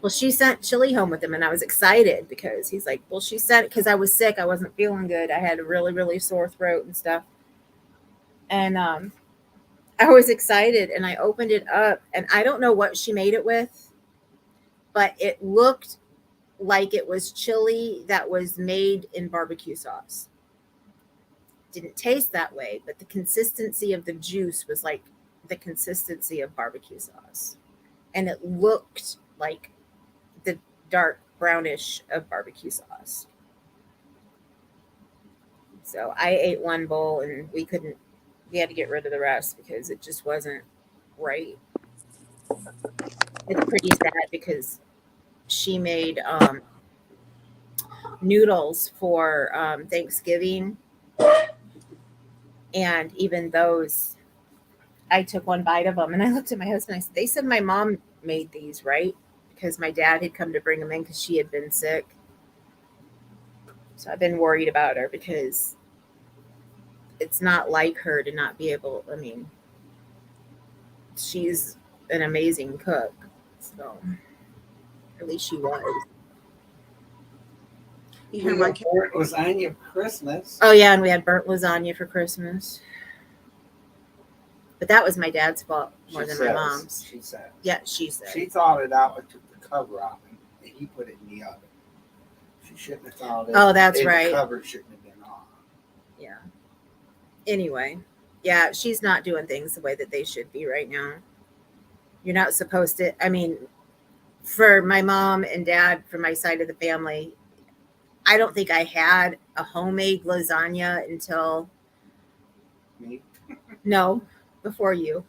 Well, she sent chili home with him, and I was excited because he's like, well, she sent it because I was sick. I wasn't feeling good. I had a really, really sore throat and stuff. And I was excited, and I opened it up, and I don't know what she made it with, but it looked like it was chili that was made in barbecue sauce. Didn't taste that way, but the consistency of the juice was like the consistency of barbecue sauce. And it looked like the dark brownish of barbecue sauce. So I ate one bowl, and we had to get rid of the rest because it just wasn't right. It's pretty sad because she made noodles for Thanksgiving, and even those, I took one bite of them, and I looked at my husband. I said, they said my mom made these, right? Because my dad had come to bring them in because she had been sick. So I've been worried about her because it's not like her to not be able, I mean, she's an amazing cook. So at least she was. You We hear my had burnt lasagna for Christmas. Oh yeah, and we had burnt lasagna for Christmas. But that was my dad's fault more than my mom's. She said. Yeah, she said. She thawed it out and took the cover off, and he put it in the oven. She shouldn't have thawed it. Oh, that's and right. The cover shouldn't have been on. Yeah. Anyway, yeah, she's not doing things the way that they should be right now. You're not supposed to. I mean, for my mom and dad, from my side of the family, I don't think I had a homemade lasagna until Me? no, before you.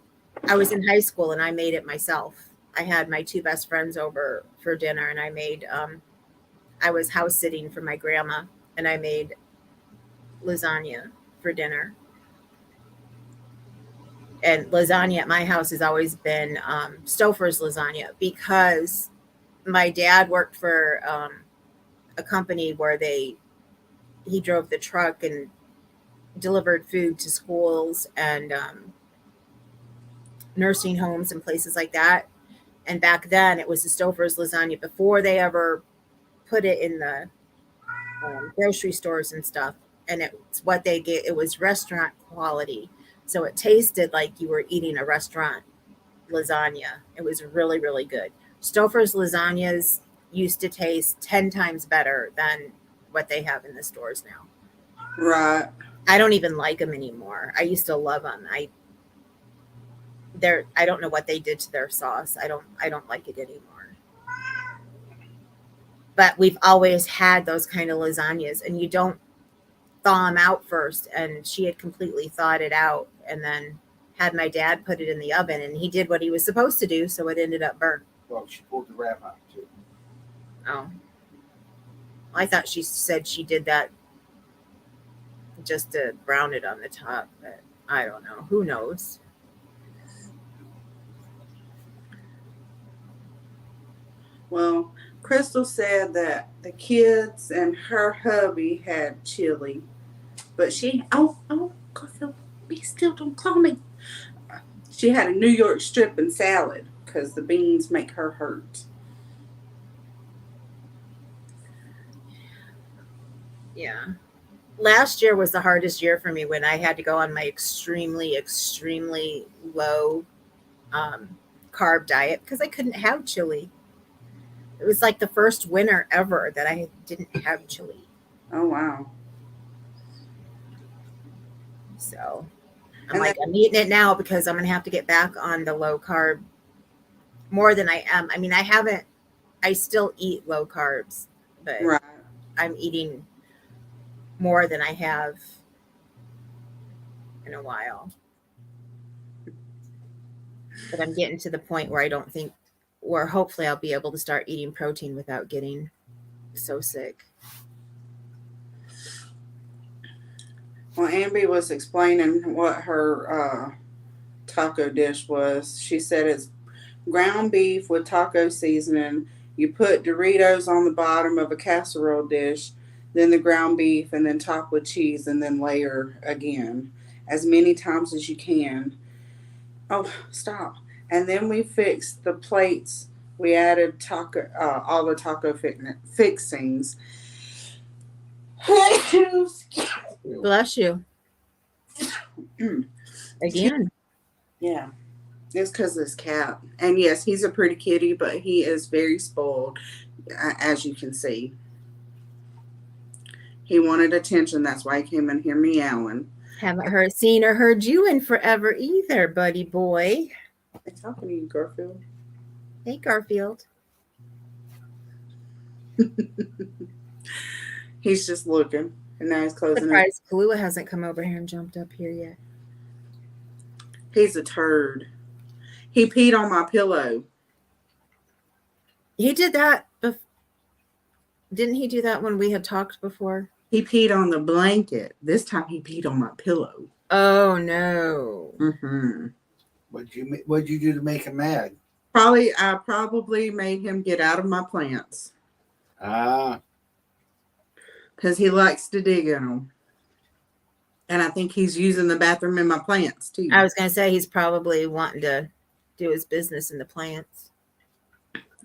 I was in high school and I made it myself. I had my two best friends over for dinner, and I made I was house sitting for my grandma, and I made lasagna for dinner. And lasagna at my house has always been Stouffer's lasagna, because my dad worked for a company where he drove the truck and delivered food to schools and nursing homes and places like that. And back then it was the Stouffer's lasagna before they ever put it in the grocery stores and stuff. And it's what they get. It was restaurant quality. So it tasted like you were eating a restaurant lasagna. It was really, really good. Stouffer's lasagnas used to taste 10 times better than what they have in the stores now. Right. I don't even like them anymore. I used to love them. I don't know what they did to their sauce. I don't like it anymore. But we've always had those kind of lasagnas, and you don't thaw them out first. And she had completely thawed it out, and then had my dad put it in the oven, and he did what he was supposed to do, so it ended up burnt. Well, she pulled the wrap out too. Oh, I thought she said she did that just to brown it on the top, but I don't know. Who knows? Well, Crystal said that the kids and her hubby had chili, but Garfield, be still, don't call me. She had a New York strip and salad because the beans make her hurt. Yeah. Last year was the hardest year for me when I had to go on my extremely, extremely low carb diet because I couldn't have chili. It was like the first winter ever that I didn't have chili. Oh wow. So I'm And like, I'm eating it now because I'm going to have to get back on the low carb more than I am. I mean, I still eat low carbs, but right. I'm eating more than I have in a while. But I'm getting to the point where I don't think, or hopefully I'll be able to start eating protein without getting so sick. Well, Amby was explaining what her taco dish was. She said it's ground beef with taco seasoning. You put Doritos on the bottom of a casserole dish, then the ground beef, and then top with cheese, and then layer again as many times as you can. Oh, stop. And then we fixed the plates. We added taco, all the taco fixings. Bless you. Again. Yeah. It's because of this cat. And yes, he's a pretty kitty, but he is very spoiled, as you can see. He wanted attention. That's why he came in here meowing. Haven't seen or heard you in forever either, buddy boy. I'm talking to you, Garfield. Hey, Garfield. He's just looking. And now he's closing it. Surprised Kahlua hasn't come over here and jumped up here yet. He's a turd. He peed on my pillow. He did that. Didn't he do that when we had talked before? He peed on the blanket. This time he peed on my pillow. Oh no. Mm-hmm. What'd you do to make him mad? I probably made him get out of my plants. Ah. Because he likes to dig in them. And I think he's using the bathroom in my plants too. I was going to say he's probably wanting to do his business in the plants.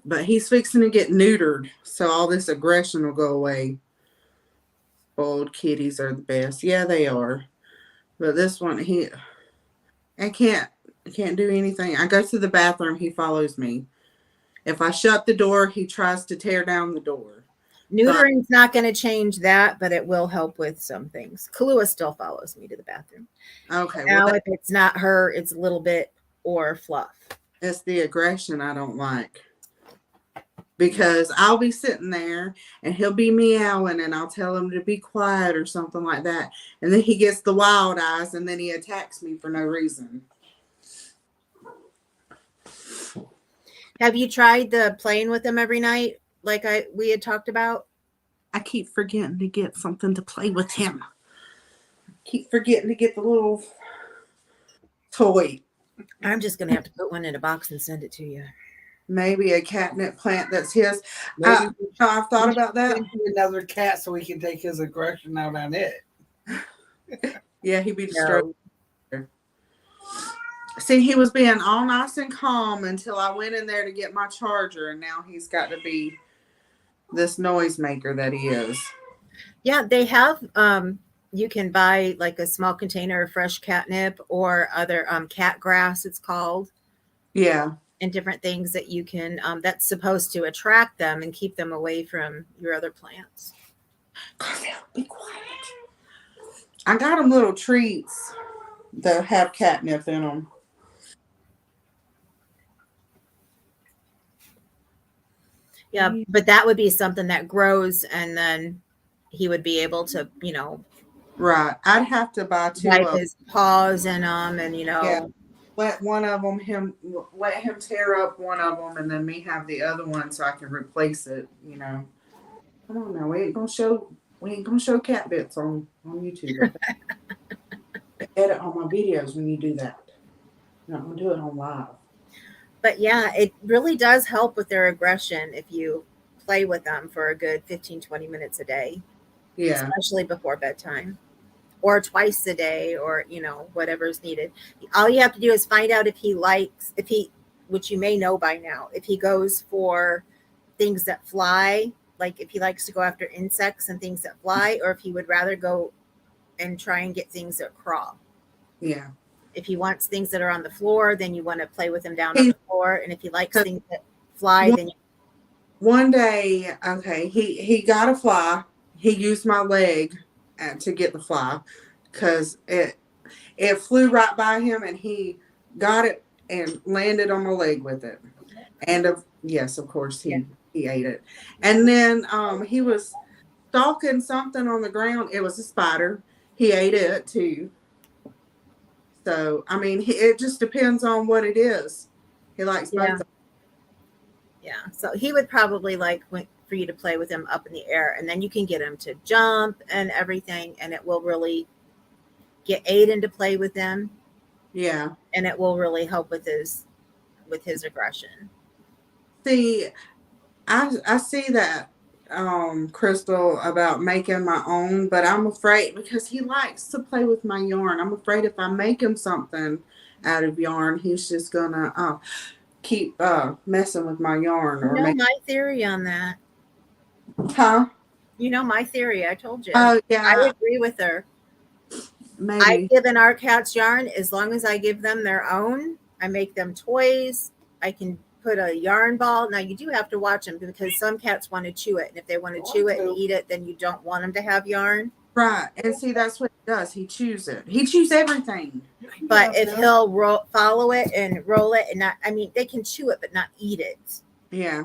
But he's fixing to get neutered, so all this aggression will go away. Old kitties are the best. Yeah, they are. But this one, I can't do anything. I go to the bathroom, he follows me. If I shut the door, he tries to tear down the door. Neutering's not going to change that, but it will help with some things. Kahlua still follows me to the bathroom. Okay. Now, if it's not her, it's a little bit or Fluff. It's the aggression I don't like. Because I'll be sitting there and he'll be meowing and I'll tell him to be quiet or something like that. And then he gets the wild eyes and then he attacks me for no reason. Have you tried the playing with him every night like we had talked about? I keep forgetting to get something to play with him. Keep forgetting to get the little toy. I'm just going to have to put one in a box and send it to you. Maybe a catnip plant that's his. I've thought about that. Another cat so he can take his aggression out on it. Yeah, he'd be disturbed. No. See, he was being all nice and calm until I went in there to get my charger, and now he's got to be this noisemaker that he is. Yeah, they have. You can buy like a small container of fresh catnip or other cat grass, it's called. Yeah. And different things that you can, that's supposed to attract them and keep them away from your other plants. Garfield, be quiet. I got them little treats that have catnip in them. Yeah, but that would be something that grows and then he would be able to, Right. I'd have to buy two wipe his paws in them and, Yeah. Let him tear up one of them and then me have the other one so I can replace it, Come on now, we ain't gonna show cat bits on YouTube. Edit all my videos when you do that. I'm not gonna do it on live. But yeah, it really does help with their aggression if you play with them for a good 15-20 minutes a day. Yeah. Especially before bedtime. Or twice a day, or whatever's needed. All you have to do is find out if he which you may know by now, if he goes for things that fly, like if he likes to go after insects and things that fly, or if he would rather go and try and get things that crawl. Yeah. If he wants things that are on the floor, then you want to play with him down on He, the floor. And if he likes 'cause things that fly, one, then one day, okay, he got a fly. He used my leg to get the fly because it flew right by him and he got it and landed on my leg with it. And yes, of course yeah. he ate it. And then he was stalking something on the ground. It was a spider. He ate it too. So I mean, it just depends on what it is. He likes both. Yeah. Of them. Yeah. So he would probably like for you to play with him up in the air, and then you can get him to jump and everything, and it will really get Aiden to play with them. Yeah. And it will really help with his aggression. See, I see that Crystal about making my own, but I'm afraid because he likes to play with my yarn. I'm afraid if I make him something out of yarn, he's just gonna keep messing with my yarn You or know make. my theory on that. Huh? You know my theory. I told you. Oh I yeah, agree with her. I've maybe. given our cats yarn as long as I give them their own. I make them toys. I can put a yarn ball. Now you do have to watch them because some cats want to chew it, and if they want to chew it and eat it, then you don't want them to have yarn. Right. And see, that's what he does. He chews it. He chews everything. But if he'll follow it and roll it, and not, I mean, they can chew it but not eat it. Yeah.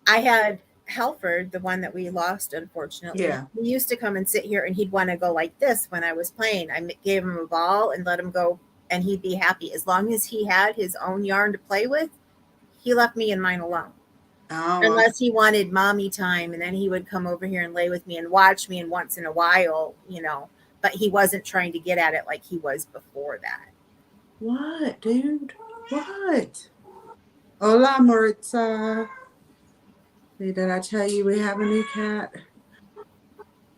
I had Halford, the one that we lost, unfortunately. Yeah. He used to come and sit here, and he'd want to go like this when I was playing. I gave him a ball and let him go, and he'd be happy. As long as he had his own yarn to play with, he left me and mine alone. Oh, Unless he wanted mommy time, and then he would come over here and lay with me and watch me, and once in a while, but he wasn't trying to get at it like he was before that. what, dude? What? Hola, Maritza. See, did I tell you we have a new cat?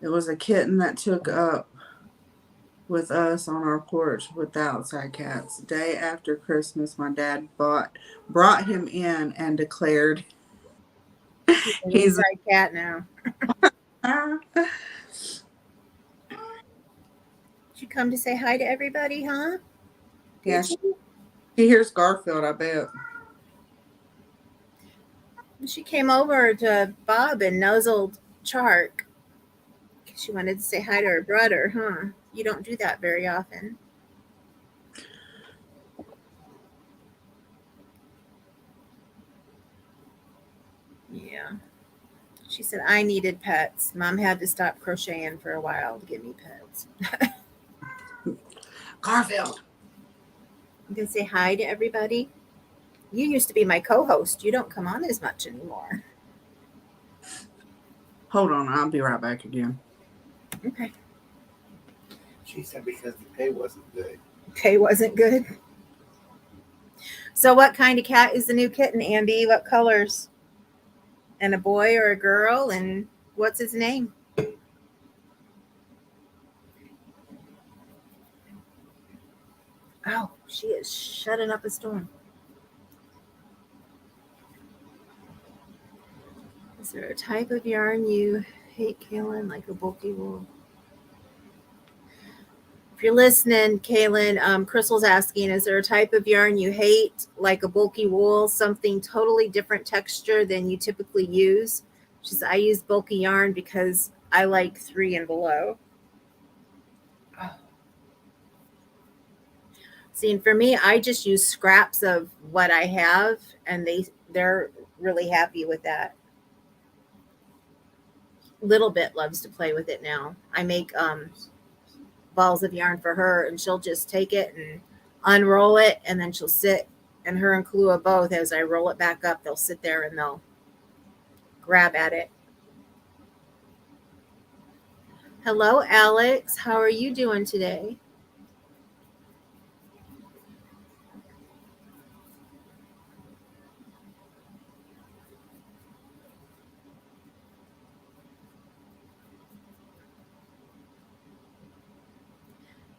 It was a kitten that took up with us on our porch with the outside cats. The day after Christmas, my dad brought him in and declared An he's inside cat now. Did you come to say hi to everybody, huh? yeah. She hears Garfield, I bet. She came over to Bob and nuzzled Chark. She wanted to say hi to her brother, huh? You don't do that very often. Yeah. She said, I needed pets. Mom had to stop crocheting for a while to give me pets. Garfield. You can say hi to everybody. You used to be my co-host. You don't come on as much anymore. Hold on, I'll be right back again. Okay. She said because the pay wasn't good. Pay wasn't good. So what kind of cat is the new kitten, Andy? What colors? And a boy or a girl? And what's his name? Oh, she is shutting up a storm. Is there a type of yarn you hate, Kaylin, like a bulky wool? If you're listening, Kaylin, Crystal's asking, is there a type of yarn you hate, like a bulky wool, something totally different texture than you typically use? She says, I use bulky yarn because I like 3 and below. Oh. See, and for me, I just use scraps of what I have, and they're really happy with that. Little Bit loves to play with it now. I make balls of yarn for her, and she'll just take it and unroll it, and then she'll sit, and her and Kahlua both, as I roll it back up, they'll sit there and they'll grab at it. Hello, Alex. How are you doing today?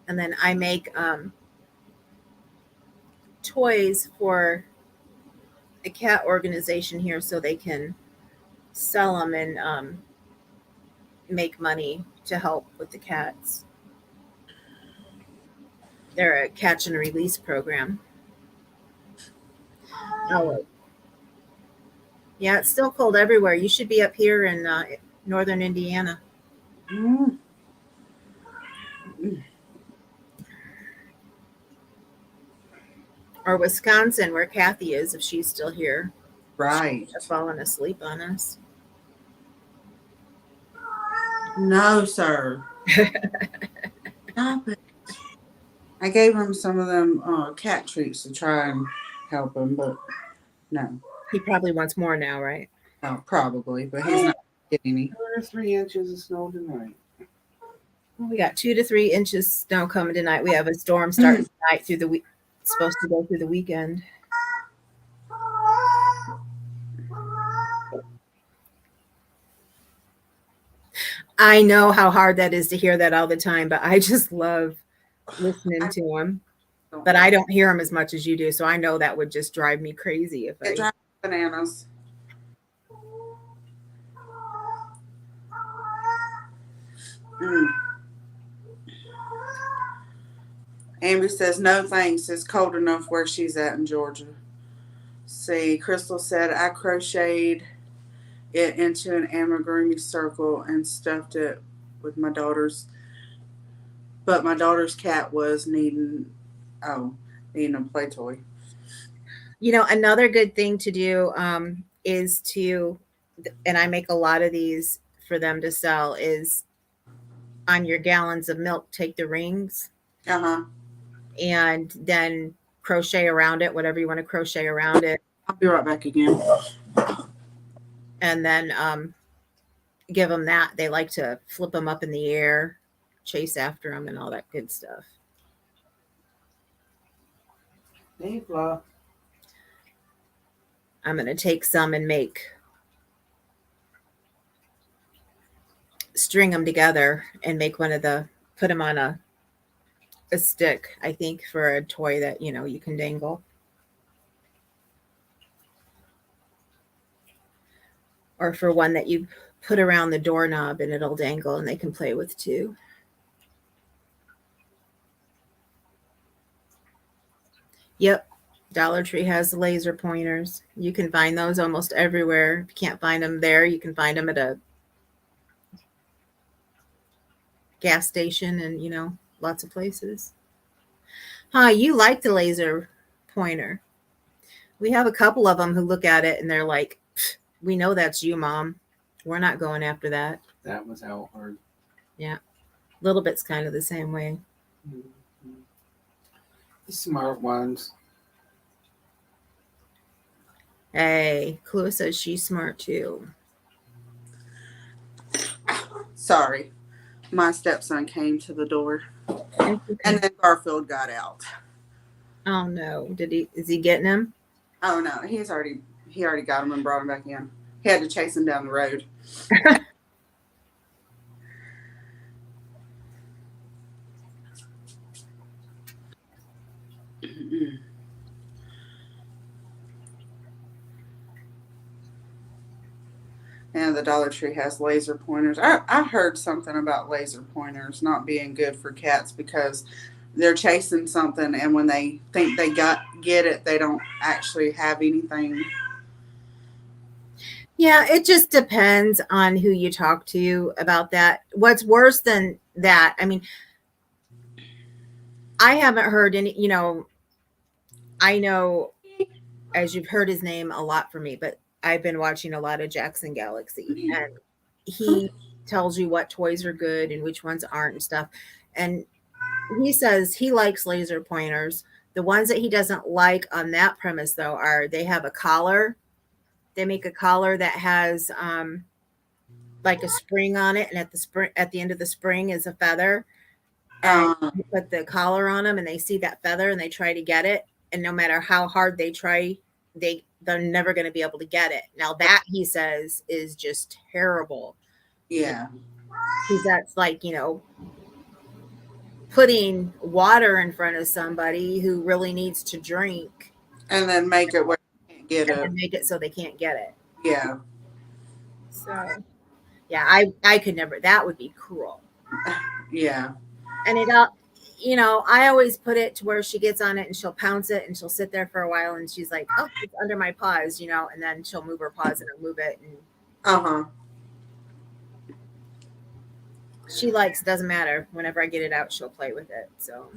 And then I make toys for a cat organization here so they can sell them and make money to help with the cats. They're a catch and release program. Oh, yeah, it's still cold everywhere. You should be up here in northern Indiana Mm. or Wisconsin, where Kathy is, if she's still here. Right. She's fallen asleep on us. No, sir. Stop it. I gave him some of them cat treats to try and help him, but no. He probably wants more now, right? Oh, probably, but he's not getting any. 2 or 3 inches of snow tonight. Well, we got 2 to 3 inches snow coming tonight. We have a storm starting tonight through the week. It's supposed to go through the weekend. I know how hard that is to hear that all the time, but I just love listening to him. But I don't hear him as much as you do, so I know that would just drive me crazy if It I. drives me bananas. Mm. Amy says, no thanks. It's cold enough where she's at in Georgia. See, Crystal said, I crocheted it into an amigurumi circle and stuffed it with my daughter's. But my daughter's cat was needing a play toy. You know, another good thing to do is to, and I make a lot of these for them to sell, is on your gallons of milk, take the rings Uh-huh. and then crochet around it, whatever you want to crochet around it. I'll be right back again. And then give them that. They like to flip them up in the air, chase after them, and all that good stuff. Hey, Flo. I'm going to take some and string them together and make one of put them on a stick, I think, for a toy that, you can dangle. Or for one that you put around the doorknob and it'll dangle and they can play with too. Yep. Dollar Tree has laser pointers. You can find those almost everywhere. If you can't find them there, you can find them at a gas station and, lots of places. You like the laser pointer. We have a couple of them who look at it and they're like, we know that's you, Mom. We're not going after that. That was how hard. Yeah. Little bit's kind of the same way. Mm-hmm. The smart ones. Hey, Chloe says she's smart too. Sorry. My stepson came to the door. And then Garfield got out. Oh no. Is he getting him? Oh no, he already got him and brought him back in. He had to chase him down the road. And the Dollar Tree has laser pointers. I heard something about laser pointers not being good for cats because they're chasing something, and when they think they get it, they don't actually have anything. Yeah, it just depends on who you talk to about that. What's worse than that, I mean, I haven't heard any, I know, as you've heard his name a lot from me, but I've been watching a lot of Jackson Galaxy, and he tells you what toys are good and which ones aren't and stuff. And he says he likes laser pointers. The ones that he doesn't like on that premise, though, are they have a collar. They make a collar that has like a spring on it, and at the end of the spring is a feather. And you put the collar on them, and they see that feather, and they try to get it. And no matter how hard they try, they're never going to be able to get it. Now that, he says, is just terrible. Yeah. Because that's like, putting water in front of somebody who really needs to drink And then make it where you can't get it. and make it so they can't get it. Yeah. So, yeah, I could never. That would be cruel. Yeah. And it all, I always put it to where she gets on it and she'll pounce it and she'll sit there for a while and she's like, oh, it's under my paws, and then she'll move her paws and I'll move it. And Uh-huh. she doesn't matter. Whenever I get it out, she'll play with it. So,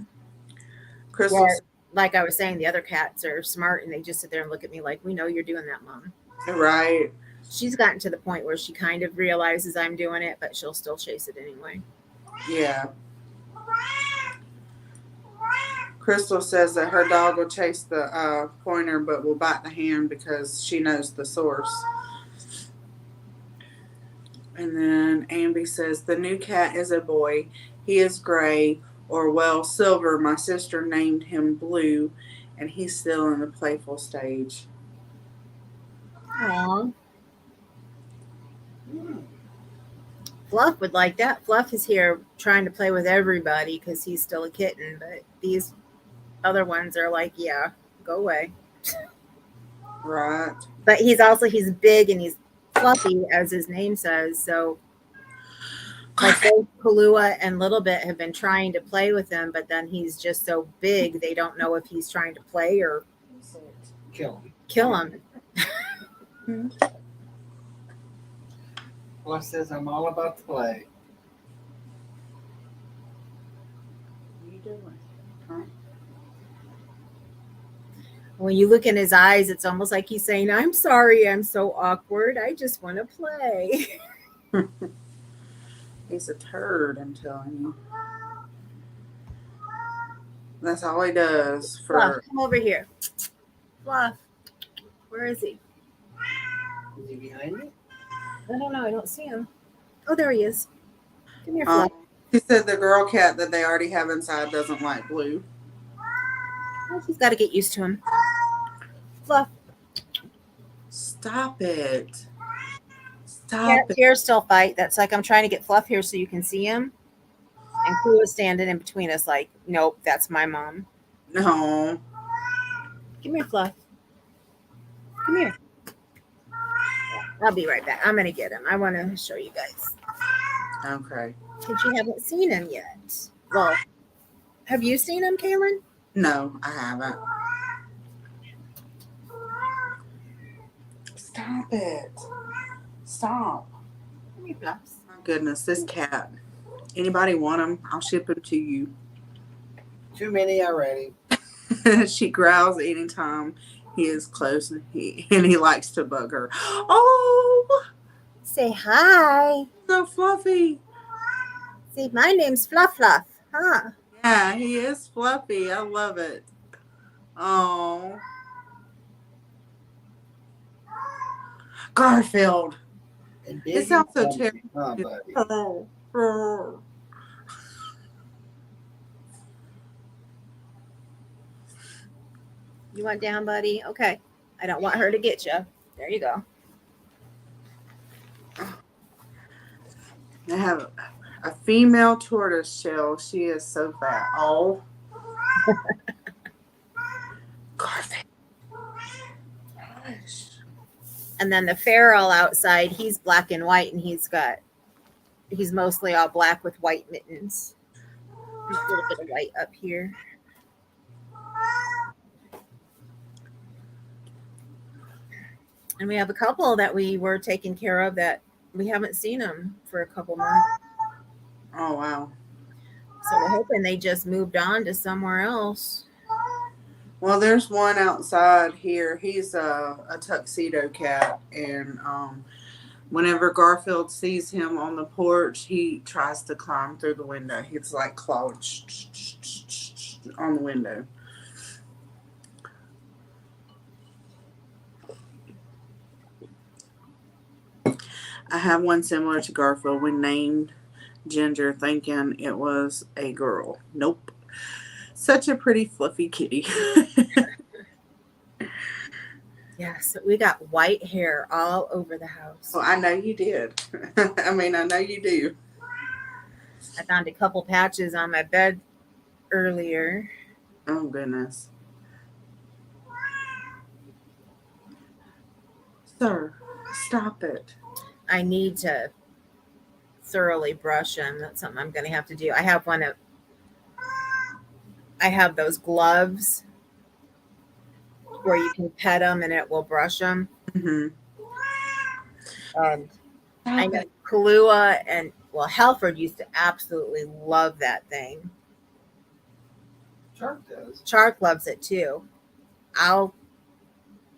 Crystal. where, like I was saying, the other cats are smart and they just sit there and look at me like, we know you're doing that, Mom. Right. She's gotten to the point where she kind of realizes I'm doing it, but she'll still chase it anyway. Yeah. Crystal says that her dog will chase the pointer but will bite the hand because she knows the source. And then Amby says the new cat is a boy. He is gray, or well, silver. My sister named him Blue, and he's still in the playful stage. Aww. Fluff would like that. Fluff is here trying to play with everybody because he's still a kitten, but these other ones are like, yeah, go away. Right. But he's big and he's fluffy, as his name says. So like both Kalua and Little Bit have been trying to play with him, but then he's just so big they don't know if he's trying to play or Kill him. kill him. Fluff says I'm all about the play. What are you doing? Huh? When you look in his eyes, it's almost like he's saying, I'm sorry, I'm so awkward. I just want to play. He's a turd, I'm telling you. That's all he does Fluff, for. come over here. Fluff, where is he? Is he behind me? I don't know. I don't see him. Oh, there he is. Come here, Fluff. He said the girl cat that they already have inside doesn't like Blue. Well, he's got to get used to him. Fluff. Stop it. Stop Yeah, it. here still fight. That's like I'm trying to get Fluff here so you can see him. And Clue is standing in between us like, nope, that's my mom. No. Come here, Fluff. Come here. I'll be right back. I'm going to get him. I want to show you guys. Okay. Because you haven't seen him yet. Well, have you seen him, Kaylin? No, I haven't. Stop it. Stop. Come here, Fluffs. My goodness, this cat. Anybody want him? I'll ship him to you. Too many already. She growls anytime he is close and he likes to bug her. Oh, Say hi. so fluffy. See, my name's Fluff Fluff. Huh? Yeah, he is fluffy. I love it. Oh. Garfield. And It sounds so terrible. Huh, buddy? Oh. You want down, buddy? Okay. I don't want her to get you. There you go. I have a female tortoise shell. She is so fat. Oh. Garfield. Gosh. And then the feral outside, he's black and white, and he's mostly all black with white mittens. There's a little bit of white up here. And we have a couple that we were taking care of that we haven't seen them for a couple months. Oh, wow. So we're hoping they just moved on to somewhere else. Well, there's one outside here. He's a tuxedo cat, and whenever Garfield sees him on the porch, he tries to climb through the window. He's like clawing on the window. I have one similar to Garfield. We named Ginger thinking it was a girl. Nope. Such a pretty fluffy kitty. Yeah, so we got white hair all over the house. Well, I know you did. I mean, I know you do. I found a couple patches on my bed earlier. Oh, goodness. Sir, stop it. I need to thoroughly brush him. That's something I'm going to have to do. I have those gloves where you can pet them and it will brush them. Mm-hmm. And I Stop know it. Kahlua and Halford used to absolutely love that thing. Shark does. Shark loves it too. I'll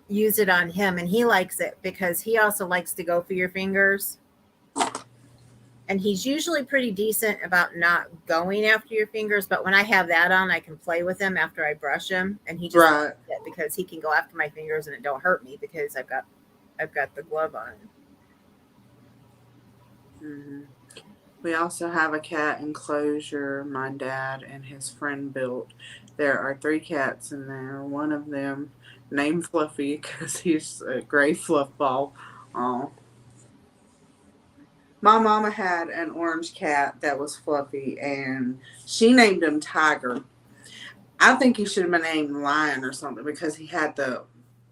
use it on him, and he likes it because he also likes to go for your fingers. And he's usually pretty decent about not going after your fingers, but when I have that on, I can play with him after I brush him, and he just Right. likes it because he can go after my fingers and it don't hurt me because I've got the glove on. Mm-hmm. We also have a cat enclosure my dad and his friend built. There are 3 cats in there. One of them named Fluffy because he's a gray fluff ball. Oh. My mama had an orange cat that was Fluffy, and she named him Tiger. I think he should have been named Lion or something because he had the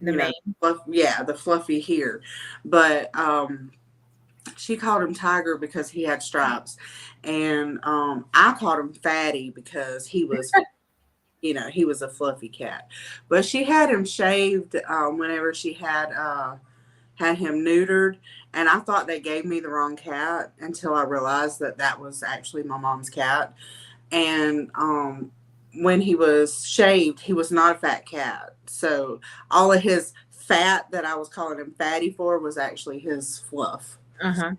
Mane. the fluffy hair. But she called him Tiger because he had stripes, and I called him Fatty because he was, he was a fluffy cat. But she had him shaved whenever she had him neutered, and I thought they gave me the wrong cat until I realized that was actually my mom's cat. And when he was shaved, he was not a fat cat, so all of his fat that I was calling him Fatty for was actually his fluff. Uh-huh.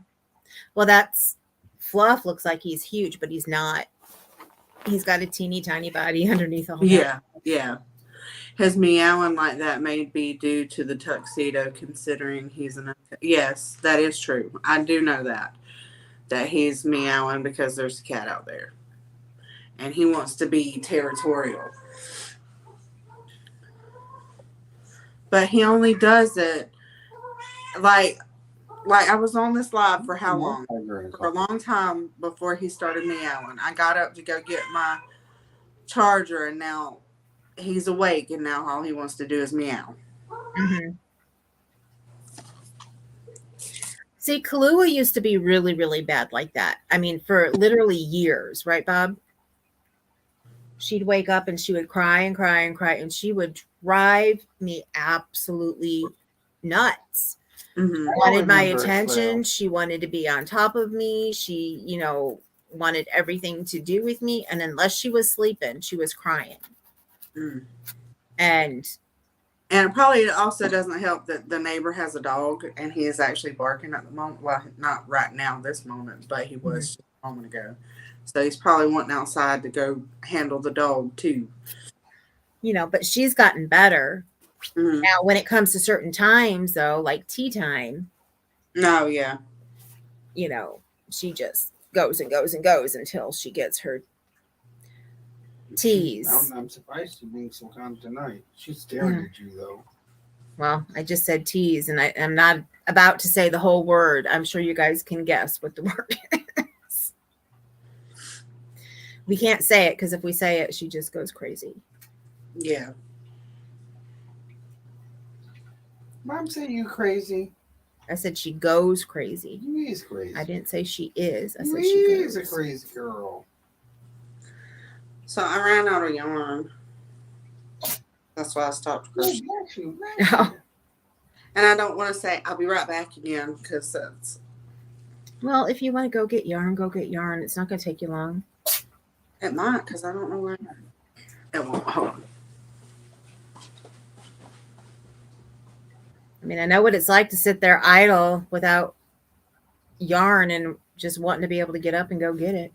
Well, that's Fluff looks like he's huge, but he's not. He's got a teeny tiny body underneath all that. Yeah. His meowing like that may be due to the tuxedo, considering he's an. Yes, that is true. I do know that he's meowing because there's a cat out there, and he wants to be territorial. But he only does it like I was on this live for how long? For a long time before he started meowing. I got up to go get my charger, and now he's awake, and now all he wants to do is meow. Mm-hmm. See, Kahlua used to be really, really bad like that. I mean, for literally years, right, Bob? She'd wake up and she would cry and cry and cry, and she would drive me absolutely nuts. Mm-hmm. Wanted my attention. She wanted to be on top of me. She, wanted everything to do with me. And unless she was sleeping, she was crying. Mm. And it probably also doesn't help that the neighbor has a dog, and he is actually barking at the moment. Well, not right now, this moment, but he was just a moment ago. So he's probably wanting outside to go handle the dog too. But she's gotten better. Mm-hmm. Now, when it comes to certain times, though, like tea time. No, yeah. She just goes and goes and goes until she gets her teas. I'm surprised she being so calm tonight. She's staring at you, though. Well, I just said teas, and I'm not about to say the whole word. I'm sure you guys can guess what the word is. We can't say it because if we say it, she just goes crazy. Yeah. Mom said you crazy. I said she goes crazy. You is crazy. I didn't say she is. I said you she is goes. a crazy girl. So I ran out of yarn. That's why I stopped crocheting. Oh. And I don't want to say I'll be right back again because that's. Well, if you want to go get yarn, go get yarn. It's not going to take you long. It might, because I don't know where. It won't. Hold on. I mean, I know what it's like to sit there idle without yarn and just wanting to be able to get up and go get it.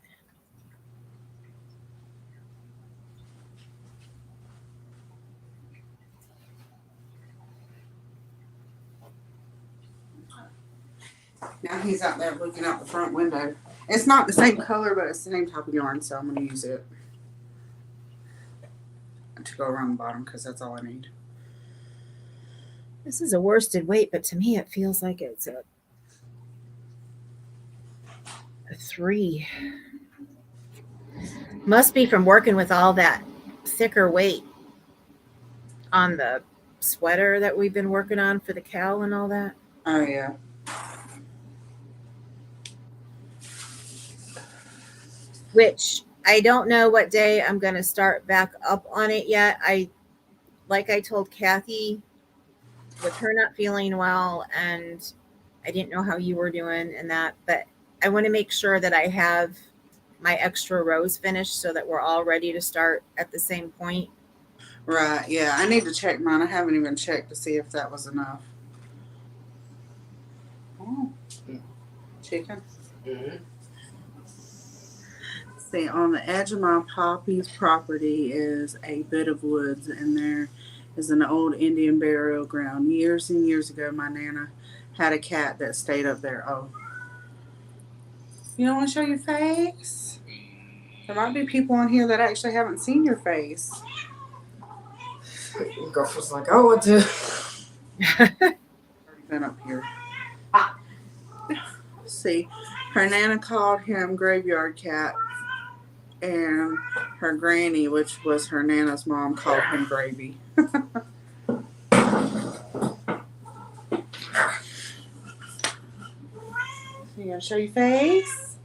Now he's out there looking out the front window. It's not the same color, but it's the same type of yarn, so I'm going to use it to go around the bottom because that's all I need. This is a worsted weight, but to me it feels like it's a 3. Must be from working with all that thicker weight on the sweater that we've been working on for the cowl and all that. Oh yeah. Which I don't know what day I'm going to start back up on it yet. Like I told Kathy, with her not feeling well, and I didn't know how you were doing and that, but I want to make sure that I have my extra rows finished so that we're all ready to start at the same point. Right. Yeah. I need to check mine. I haven't even checked to see if that was enough. Oh. Chicken. Mm-hmm. See, on the edge of my poppy's property is a bit of woods, and there is an old Indian burial ground. Years and years ago, my Nana had a cat that stayed up there. Oh. You don't want to show your face? There might be people on here that actually haven't seen your face. Girlfriend's like, I want to. Already been up here. See, her Nana called him Graveyard Cat, and her granny, which was her Nana's mom, called him Gravy. You gonna show your face?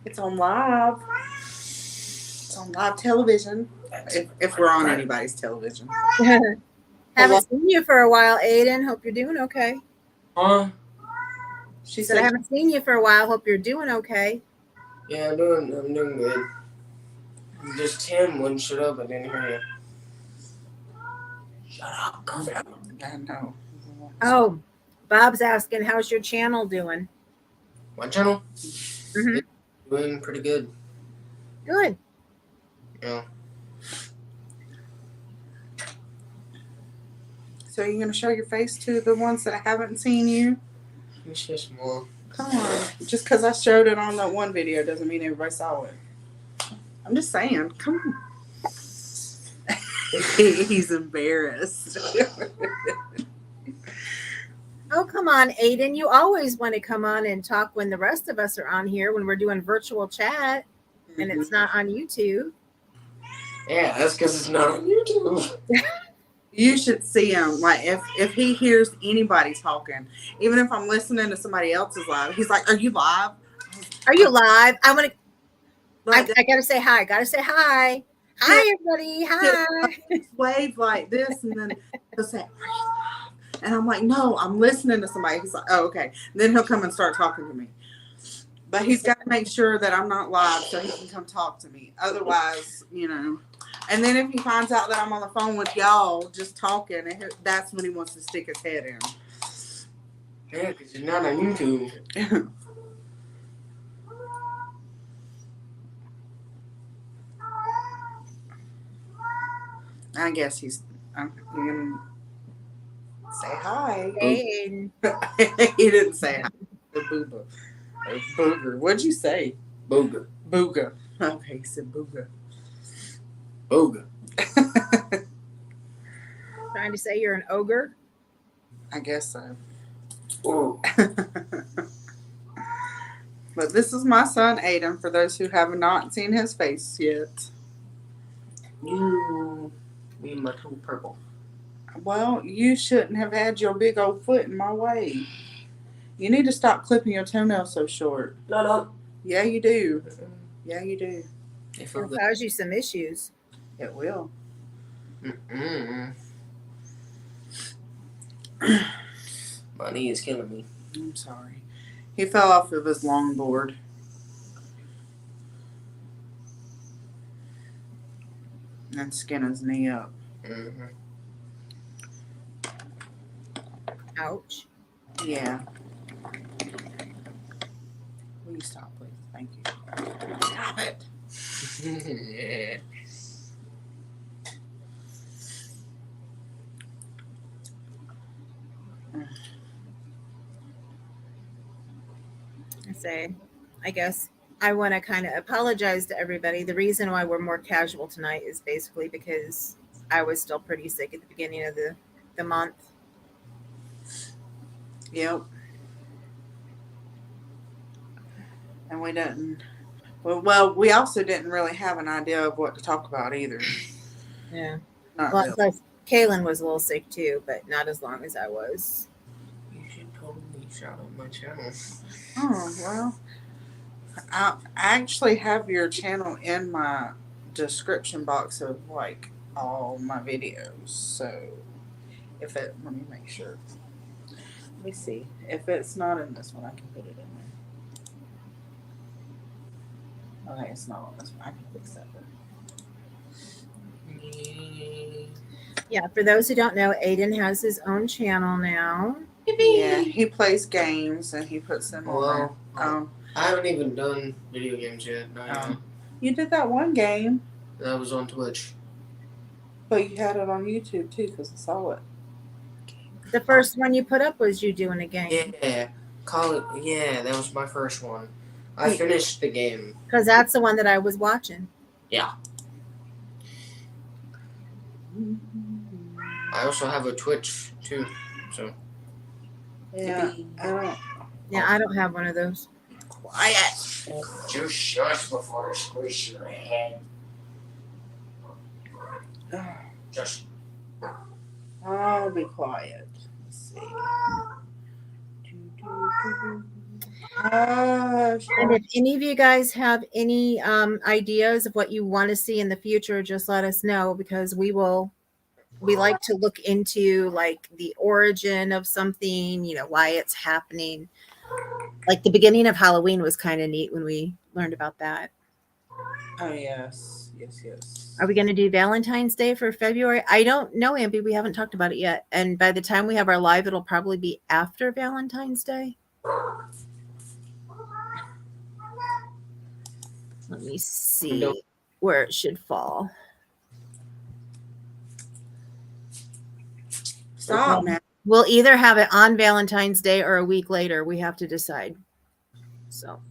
It's on live. It's on live television. If we're on anybody's television. Haven't seen you for a while, Aiden. Hope you're doing okay. Huh? She said I haven't seen you for a while. Hope you're doing okay. Yeah, I'm doing good. Just Tim wouldn't shut up. I didn't hear you. Shut up, go down. I know. Oh, Bob's asking, how's your channel doing? My channel? Mm-hmm. Doing pretty good. Good. Yeah. So you're gonna show your face to the ones that haven't seen you? It's just more. Come on. Just because I showed it on that one video doesn't mean everybody saw it. I'm just saying. Come on. He's embarrassed. Oh, come on, Aiden. You always want to come on and talk when the rest of us are on here when we're doing virtual chat and it's not on YouTube. Yeah, that's because it's not on YouTube. You should see him. Like if he hears anybody talking, even if I'm listening to somebody else's live, he's like, "Are you live? Are you live? I want to. Like, I gotta say hi. Gotta say hi. Hi, everybody. Hi. wave like this, and then he'll say, "Are you live?" And I'm like, "No, I'm listening to somebody." He's like, "Oh, okay." And then he'll come and start talking to me. But he's got to make sure that I'm not live so he can come talk to me. Otherwise, you know. And then if he finds out that I'm on the phone with y'all just talking, that's when he wants to stick his head in. Yeah, because you're not on YouTube. I guess I'm going to say hi. Hey. He didn't say hi. The booba. Or booger. What'd you say? Booga. Booga. Okay, he said booga. Booga. Trying to say you're an ogre? I guess so. Whoa. But this is my son, Aiden, for those who have not seen his face yet. You. Me and my toe purple. Well, you shouldn't have had your big old foot in my way. You need to stop clipping your toenails so short. No. Yeah, you do. Yeah, you do. It'll cause you some issues. It will. Mm-mm. My knee is killing me. I'm sorry. He fell off of his longboard. And skinned his knee up. Mm-hmm. Ouch. Yeah. Will you stop, please? Thank you. Stop it. Yeah. I guess I want to kind of apologize to everybody. The reason why we're more casual tonight is basically because I was still pretty sick at the beginning of the month. Yep. And we didn't Well, we also didn't really have an idea of what to talk about either. Yeah. Not Well, really. plus Kaylin was a little sick too, but not as long as I was. You should totally shout out my channel. Oh, well. I actually have your channel in my description box of like all my videos. So if it, let me make sure. Let me see. If it's not in this one, I can put it in there. Okay, it's not on this one. I can fix that one. Yeah, for those who don't know, Aiden has his own channel now. Yeah, he plays games and he puts them on there. Well, I haven't even done video games yet. You did that one game, That was on Twitch. but you had it on YouTube too because I saw it. The first one you put up was you doing a game. Yeah, call it. Yeah, that was my first one. I finished the game. Because that's the one that I was watching. Yeah. I also have a Twitch too. So. Yeah, I don't have one of those. Quiet. Just shush before I squish your head. Just. I'll be quiet. Let's see. Hush. And if any of you guys have any ideas of what you want to see in the future, just let us know because we like to look into like the origin of something, why it's happening. Like the beginning of Halloween was kind of neat when we learned about that. Oh, yes. Are we going to do Valentine's Day for February? I don't know, Ambi. We haven't talked about it yet. And by the time we have our live, it'll probably be after Valentine's Day. Let me see where it should fall. Stop now. We'll either have it on Valentine's Day or a week later. We have to decide. So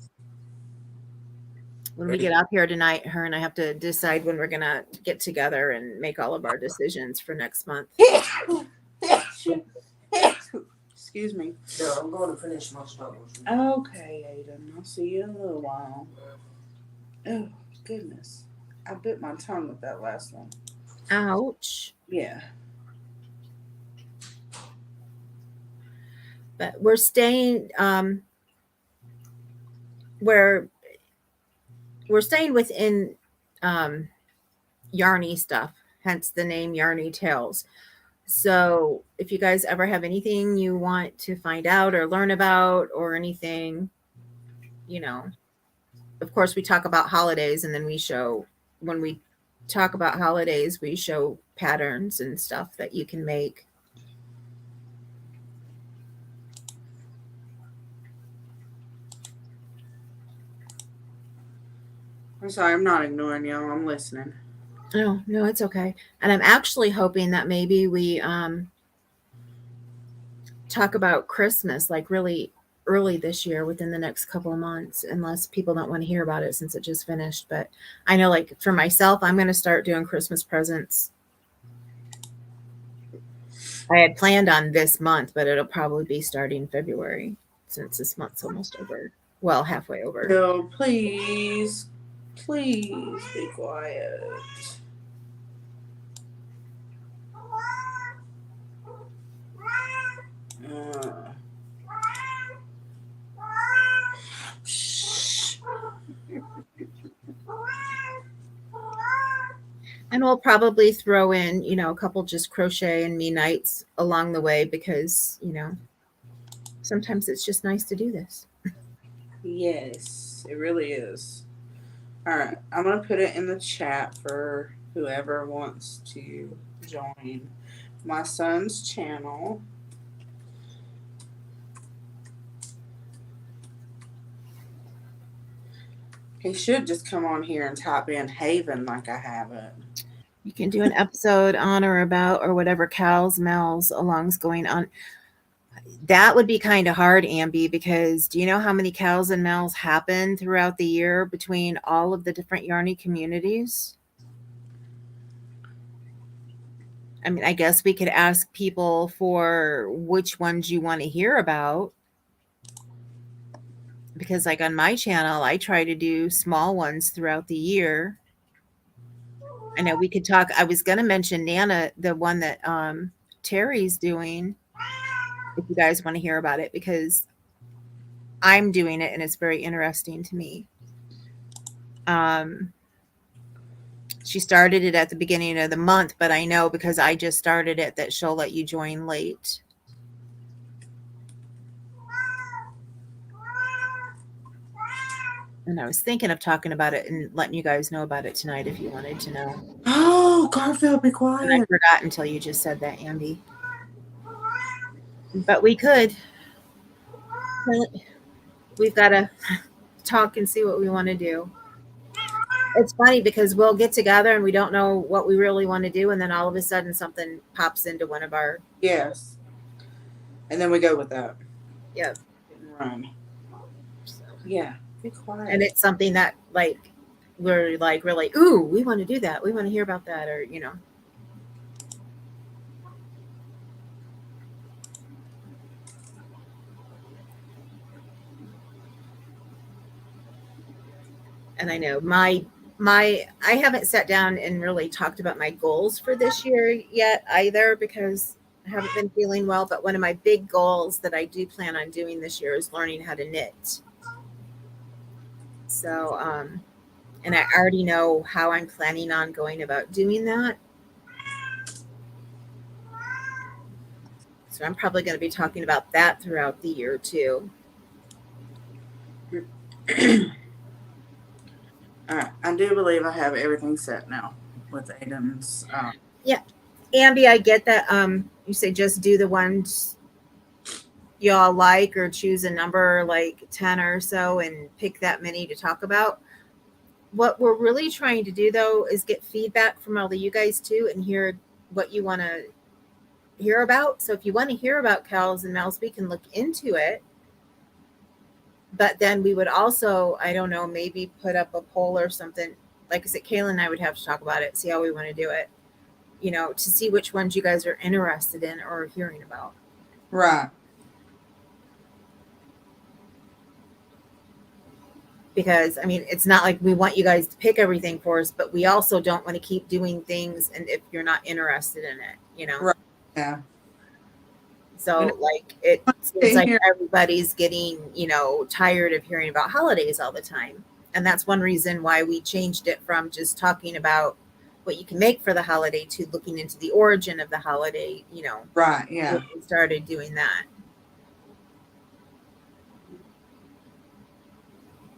when we get out here tonight, her and I have to decide when we're going to get together and make all of our decisions for next month. Excuse me. No, I'm going to finish my stuff. Okay, Aiden. I'll see you in a little while. Oh, goodness. I bit my tongue with that last one. Ouch. Yeah. But we're staying we're staying within Yarny stuff, hence the name Yarny Tales. So if you guys ever have anything you want to find out or learn about or anything, of course we talk about holidays and then when we talk about holidays, we show patterns and stuff that you can make. I'm sorry, I'm not ignoring y'all. I'm listening. Oh, no, it's okay. And I'm actually hoping that maybe we talk about Christmas like really early this year within the next couple of months, unless people don't want to hear about it since it just finished. But I know like for myself, I'm going to start doing Christmas presents. I had planned on this month, but it'll probably be starting February since this month's almost over. Well, halfway over. No, please be quiet. Shh. And we'll probably throw in, a couple just crochet and me nights along the way because, sometimes it's just nice to do this. Yes, it really is. All right, I'm going to put it in the chat for whoever wants to join my son's channel. He should just come on here and type in Haven like I have it. You can do an episode on or about or whatever cows, Mel's along's going on. That would be kind of hard, Ambi, because do you know how many cows and Mel's happen throughout the year between all of the different Yarny communities? I mean, I guess we could ask people for which ones you want to hear about. because like on my channel, I try to do small ones throughout the year. I know we could talk. I was going to mention Nana, the one that Terry's doing, if you guys want to hear about it, because I'm doing it and it's very interesting to me. She started it at the beginning of the month, but I know because I just started it that she'll let you join late. And I was thinking of talking about it and letting you guys know about it tonight if you wanted to know. Oh, Garfield, be And I quiet. forgot until you just said that, Andy. But we could. We've got to talk and see what we want to do. It's funny because we'll get together and we don't know what we really want to do, and then all of a sudden something pops into one of our. Yes. And then we go with that. Yeah. And run. Yeah. Be quiet. And it's something that like we're like really, ooh, we want to do that. We want to hear about that, or you know. And I know I haven't sat down and really talked about my goals for this year yet either, because I haven't been feeling well. But one of my big goals that I do plan on doing this year is learning how to knit. So, and I already know how I'm planning on going about doing that. So I'm probably going to be talking about that throughout the year too. All right. I do believe I have everything set now with Aiden's. Yeah. Ambi, I get that. You say just do the ones y'all like, or choose a number like 10 or so and pick that many to talk about. What we're really trying to do though is get feedback from all of you guys too and hear what you want to hear about. So if you want to hear about Cows and Mouse, we can look into it. But then we would also, I don't know, maybe put up a poll or something. Like I said, Kaylin and I would have to talk about it, see how we want to do it, you know, to see which ones you guys are interested in or hearing about. Right. Because, I mean, it's not like we want you guys to pick everything for us, but we also don't want to keep doing things and if you're not interested in it, you know? Right. Yeah. So, like, it seems like everybody's getting, you know, tired of hearing about holidays all the time. And that's one reason why we changed it from just talking about what you can make for the holiday to looking into the origin of the holiday, you know. Right. Yeah. We started doing that.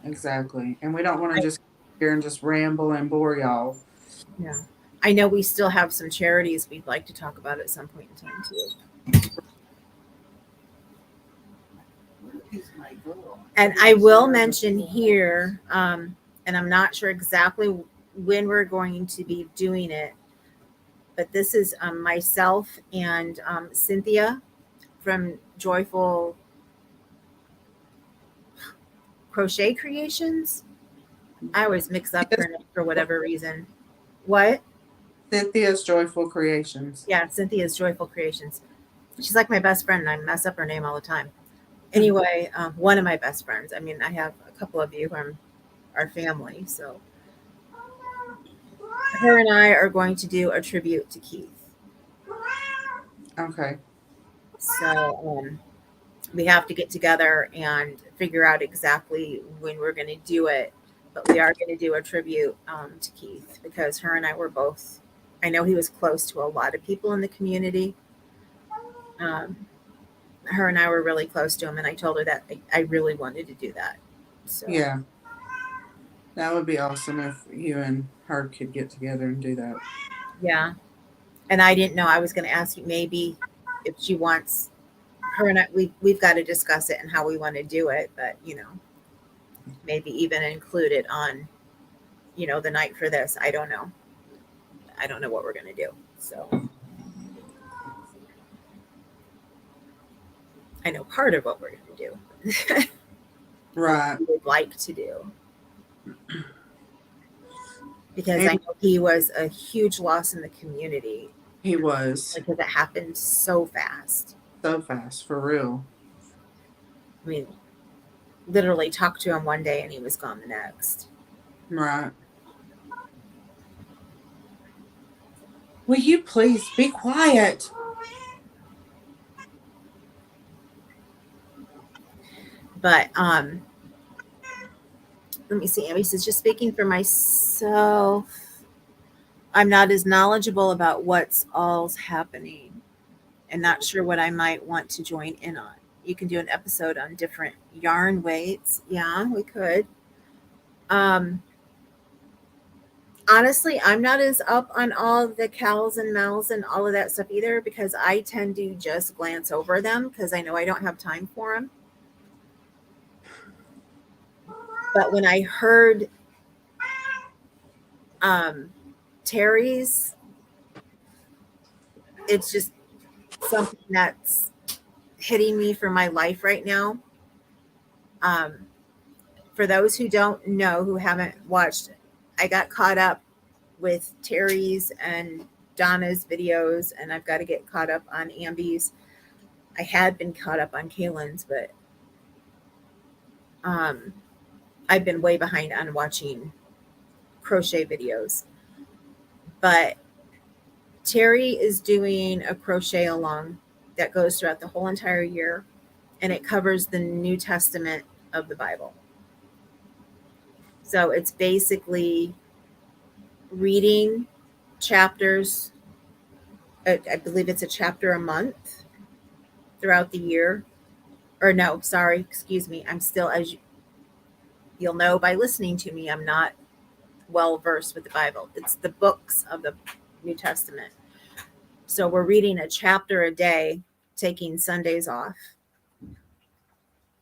Exactly. And we don't want to just sit here and just ramble and bore y'all. Yeah. I know we still have some charities we'd like to talk about at some point in time too. And I will mention here, and I'm not sure exactly when we're going to be doing it, but this is myself and Cynthia from Joyful Crochet Creations. I always mix up her name for whatever reason. What? Cynthia's Joyful Creations. Yeah, Cynthia's Joyful Creations. She's like my best friend, and I mess up her name all the time. Anyway, one of my best friends. I mean, I have a couple of you from our family. So her and I are going to do a tribute to Keith. Okay. So we have to get together and figure out exactly when we're going to do it. But we are going to do a tribute to Keith because her and I were both, I know he was close to a lot of people in the community. Her and I were really close to him, and I told her that I really wanted to do that. So. Yeah. That would be awesome if you and her could get together and do that. Yeah. And I didn't know, I was going to ask you maybe if she wants, her and I, we've got to discuss it and how we want to do it, but, you know, maybe even include it on, you know, the night for this. I don't know. I don't know what we're going to do. So I know part of what we're going to do. Right. What we would like to do. Because I know he was a huge loss in the community. He was. Because it happened so fast. So fast, for real. I mean, literally talked to him one day and he was gone the next. Right. Will you please be quiet? But let me see. Abby says, just speaking for myself, I'm not as knowledgeable about what's all's happening and not sure what I might want to join in on. You can do an episode on different yarn weights. Yeah, we could. Um, honestly, I'm not as up on all the cows and mouths and all of that stuff either because I tend to just glance over them because I know I don't have time for them. But when I heard Terry's, it's just something that's hitting me for my life right now. For those who don't know, who haven't watched, I got caught up with Terry's and Donna's videos, and I've got to get caught up on Ambi's. I had been caught up on Kaylin's, but I've been way behind on watching crochet videos. But Terry is doing a crochet along that goes throughout the whole entire year, and it covers the New Testament of the Bible. So it's basically reading chapters. I believe it's a chapter a month throughout the year. Or no, sorry, excuse me. I'm still, as you'll know by listening to me, I'm not well versed with the Bible. It's the books of the New Testament. So we're reading a chapter a day, taking Sundays off.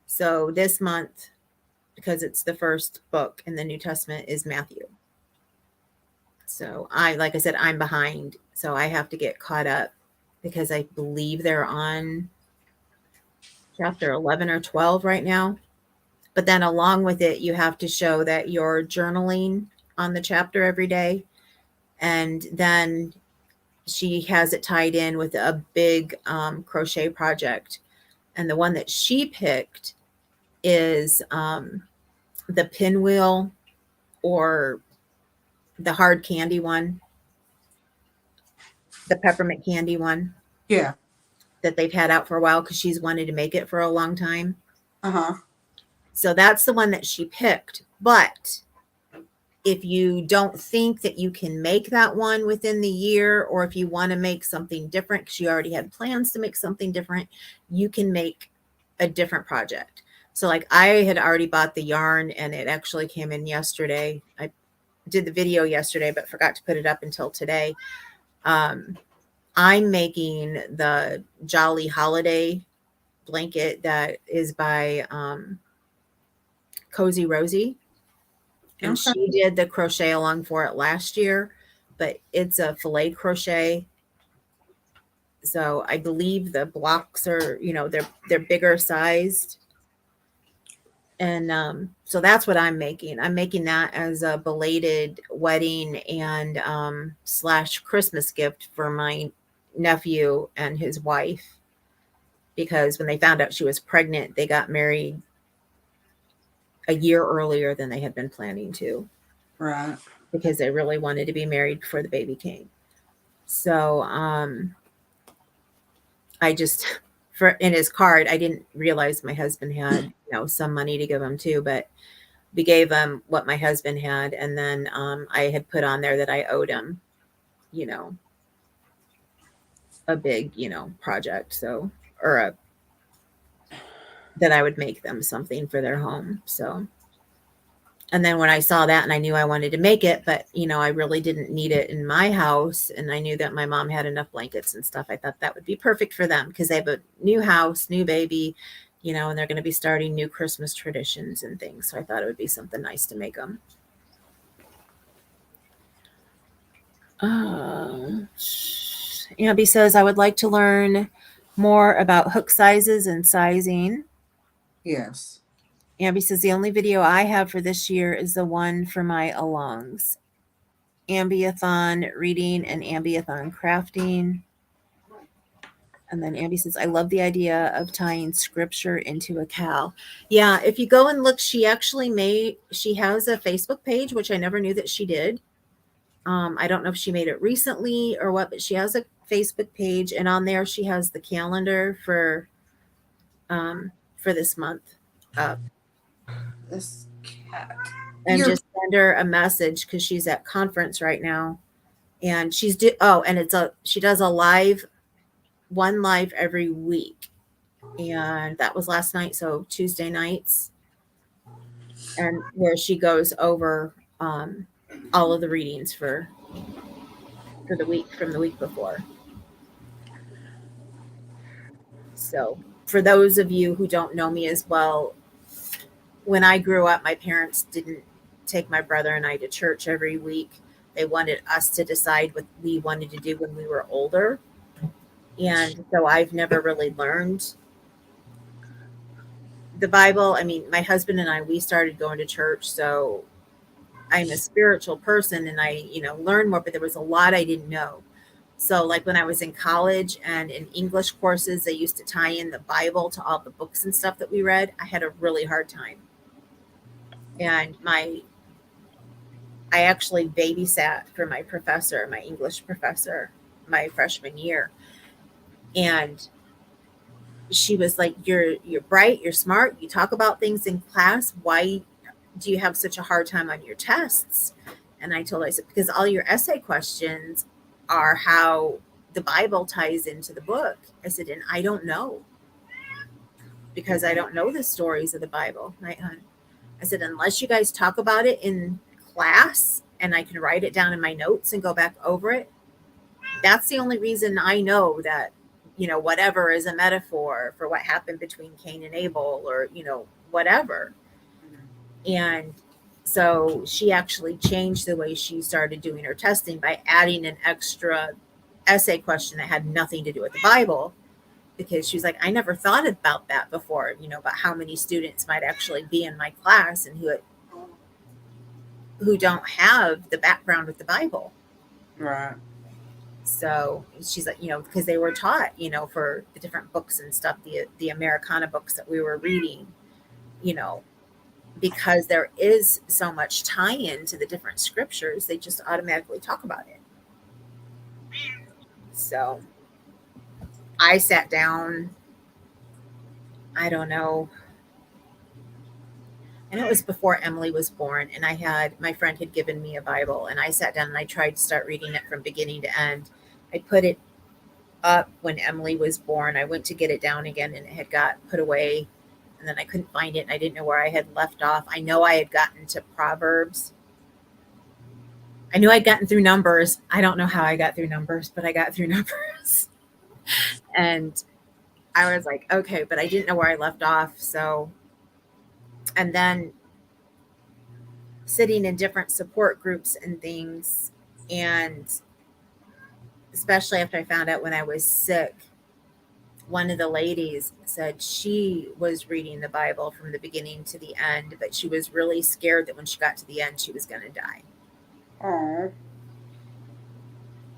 So this month, because it's the first book in the New Testament, is Matthew. So like I said, I'm behind. So I have to get caught up because I believe they're on chapter 11 or 12 right now. But then along with it, you have to show that you're journaling on the chapter every day. And then she has it tied in with a big crochet project. And the one that she picked is the pinwheel or the hard candy one, the peppermint candy one. Yeah. That they've had out for a while because she's wanted to make it for a long time. Uh-huh. So that's the one that she picked. But if you don't think that you can make that one within the year, or if you want to make something different because you already had plans to make something different, you can make a different project. So like I had already bought the yarn and it actually came in yesterday. I did the video yesterday, but forgot to put it up until today. I'm making the Jolly Holiday blanket that is by Cozy Rosie. And Okay. she did the crochet along for it last year, but it's a filet crochet. So I believe the blocks are, they're bigger sized. And so that's what I'm making. I'm making that as a belated wedding and / Christmas gift for my nephew and his wife. Because when they found out she was pregnant, they got married a year earlier than they had been planning to. Right. Because they really wanted to be married before the baby came. So I just, in his card, I didn't realize my husband had, some money to give him too, but we gave him what my husband had. And then I had put on there that I owed him, a big, project. So, that I would make them something for their home. So, and then when I saw that and I knew I wanted to make it, but I really didn't need it in my house. And I knew that my mom had enough blankets and stuff. I thought that would be perfect for them because they have a new house, new baby, and they're going to be starting new Christmas traditions and things. So I thought it would be something nice to make them. Abby says, I would like to learn more about hook sizes and sizing. Yes. Abby says, the only video I have for this year is the one for my alongs. Ambiathon reading and Ambiathon crafting. And then Abby says, I love the idea of tying scripture into a cow. Yeah, if you go and look, she has a Facebook page, which I never knew that she did. I don't know if she made it recently or what, but she has a Facebook page, and on there she has the calendar for this month up. This cat. And You're just send her a message because she's at conference right now. And she does one live every week. And that was last night, so Tuesday nights. And where she goes over all of the readings for the week from the week before. So for those of you who don't know me as well, when I grew up, my parents didn't take my brother and I to church every week. They wanted us to decide what we wanted to do when we were older. And so I've never really learned the Bible. I mean, my husband and I, we started going to church. So I'm a spiritual person and I, learned more, but there was a lot I didn't know. So like when I was in college and in English courses, they used to tie in the Bible to all the books and stuff that we read. I had a really hard time. And I actually babysat for my professor, my English professor, my freshman year. And she was like, you're bright, you're smart, you talk about things in class. Why do you have such a hard time on your tests? And I told her, I said, because all your essay questions are how the Bible ties into the book. I said, and I don't know because I don't know the stories of the Bible. Right, hon? I said, unless you guys talk about it in class and I can write it down in my notes and go back over it, that's the only reason I know that, whatever is a metaphor for what happened between Cain and Abel or, whatever. And so she actually changed the way she started doing her testing by adding an extra essay question that had nothing to do with the Bible, because she was like, I never thought about that before, about how many students might actually be in my class and who don't have the background with the Bible. right. So she's like, because they were taught, for the different books and stuff, the Americana books that we were reading, because there is so much tie-in to the different scriptures, they just automatically talk about it. So I sat down, I don't know, and it was before Emily was born, and my friend had given me a Bible, and I sat down and I tried to start reading it from beginning to end. I put it up when Emily was born. I went to get it down again and it had got put away, and then I couldn't find it and I didn't know where I had left off. I know I had gotten to Proverbs. I knew I'd gotten through Numbers. I don't know how I got through Numbers, but I got through Numbers. And I was like, okay, but I didn't know where I left off. So, and then sitting in different support groups and things, and especially after I found out when I was sick, one of the ladies said she was reading the Bible from the beginning to the end, but she was really scared that when she got to the end, she was going to die. Oh.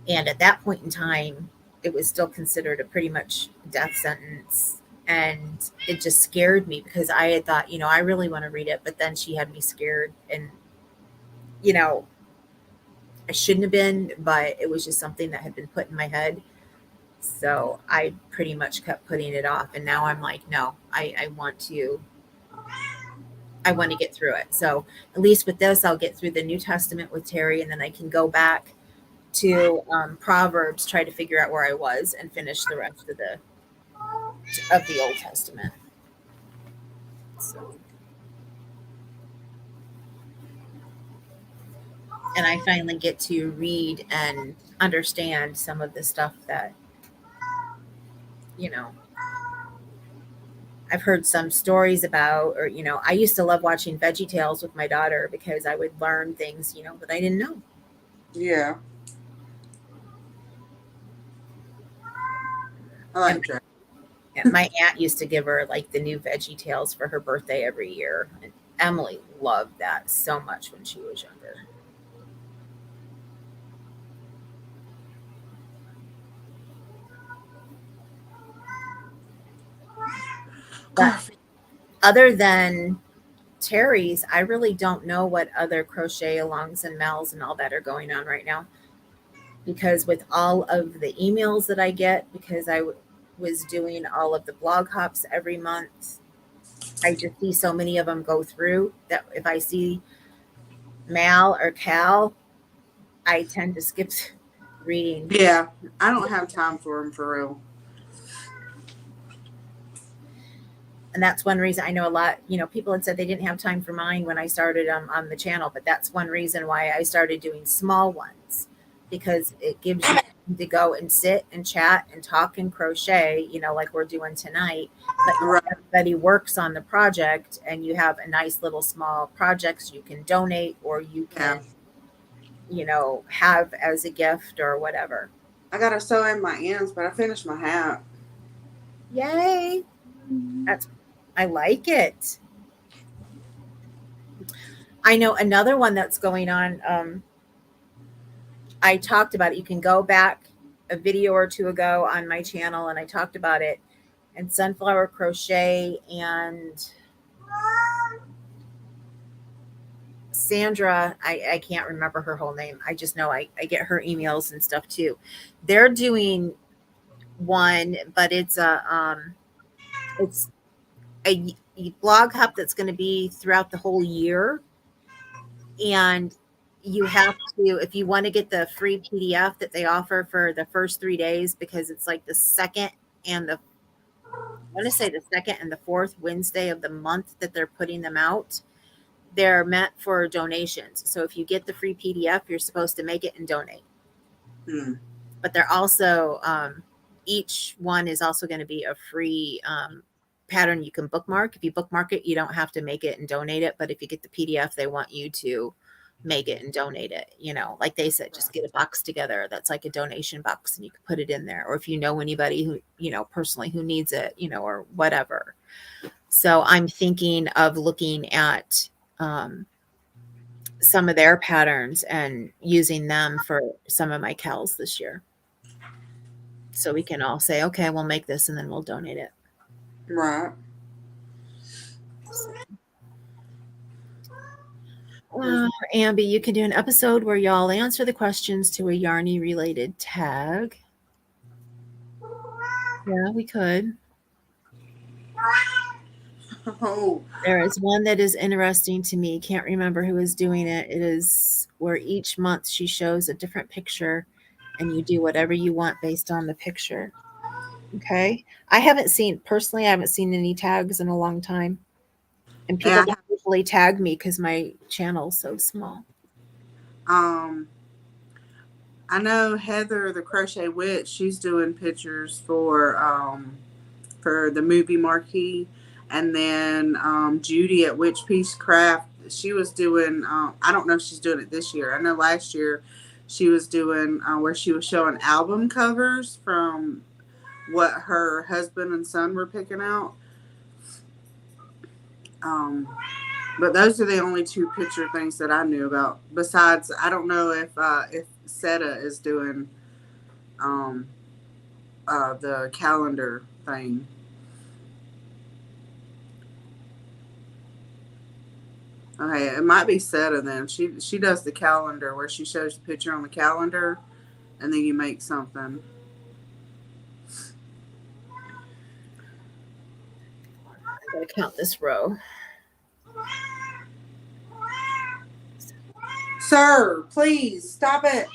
And at that point in time, it was still considered a pretty much death sentence. And it just scared me because I had thought, I really want to read it. But then she had me scared. And, I shouldn't have been, but it was just something that had been put in my head. So I pretty much kept putting it off. And now I'm like, no, I want to get through it. So at least with this, I'll get through the New Testament with Terry, and then I can go back to Proverbs, try to figure out where I was, and finish the rest of the Old Testament. So. And I finally get to read and understand some of the stuff that, I've heard some stories about, or, I used to love watching VeggieTales with my daughter because I would learn things, that I didn't know. Yeah. I like that. And my aunt used to give her like the new VeggieTales for her birthday every year. And Emily loved that so much when she was younger. coffee. Other than Terry's, I really don't know what other crochet alongs and Mel's and all that are going on right now. Because with all of the emails that I get, because I was doing all of the blog hops every month, I just see so many of them go through that if I see Mal or Cal, I tend to skip reading. Yeah, I don't have time for them for real. And that's one reason I know a lot, people had said they didn't have time for mine when I started on the channel, but that's one reason why I started doing small ones, because it gives you time to go and sit and chat and talk and crochet, like we're doing tonight. But Right. everybody works on the project and you have a nice little small projects you can donate or you can, have as a gift or whatever. I gotta sew in my ends, but I finished my hat. Yay. I like it. I know another one that's going on. I talked about it. You can go back a video or two ago on my channel and I talked about it. And Sunflower Crochet and Sandra, I can't remember her whole name. I just know I get her emails and stuff too. They're doing one, but it's a blog hub that's going to be throughout the whole year. And you have to, if you want to get the free PDF that they offer for the first 3 days, because it's like the second and the fourth Wednesday of the month that they're putting them out. They're meant for donations. So if you get the free PDF, you're supposed to make it and donate. But they're also, each one is also going to be a free pattern you can bookmark. If you bookmark it, you don't have to make it and donate it. But if you get the PDF, they want you to make it and donate it. Like they said, just get a box together that's like a donation box and you can put it in there. Or if you know anybody who, personally who needs it, or whatever. So I'm thinking of looking at some of their patterns and using them for some of my Cals this year. So we can all say, okay, we'll make this and then we'll donate it. Right. Ambi, you can do an episode where y'all answer the questions to a Yarny related tag. Yeah, we could. Oh. There is one that is interesting to me. Can't remember who is doing it. It is where each month she shows a different picture and you do whatever you want based on the picture. Okay. I haven't seen any tags in a long time. And people don't usually tag me because my channel's so small. I know Heather, the Crochet Witch, she's doing pictures for the movie marquee. And then Judy at Witch Piece Craft, she was doing, I don't know if she's doing it this year. I know last year she was doing where she was showing album covers from what her husband and son were picking out. But those are the only two picture things that I knew about. Besides, I don't know if Seta is doing the calendar thing. Okay, it might be Seta then. She does the calendar where she shows the picture on the calendar and then you make something. I gotta count this row. Sir, please stop it.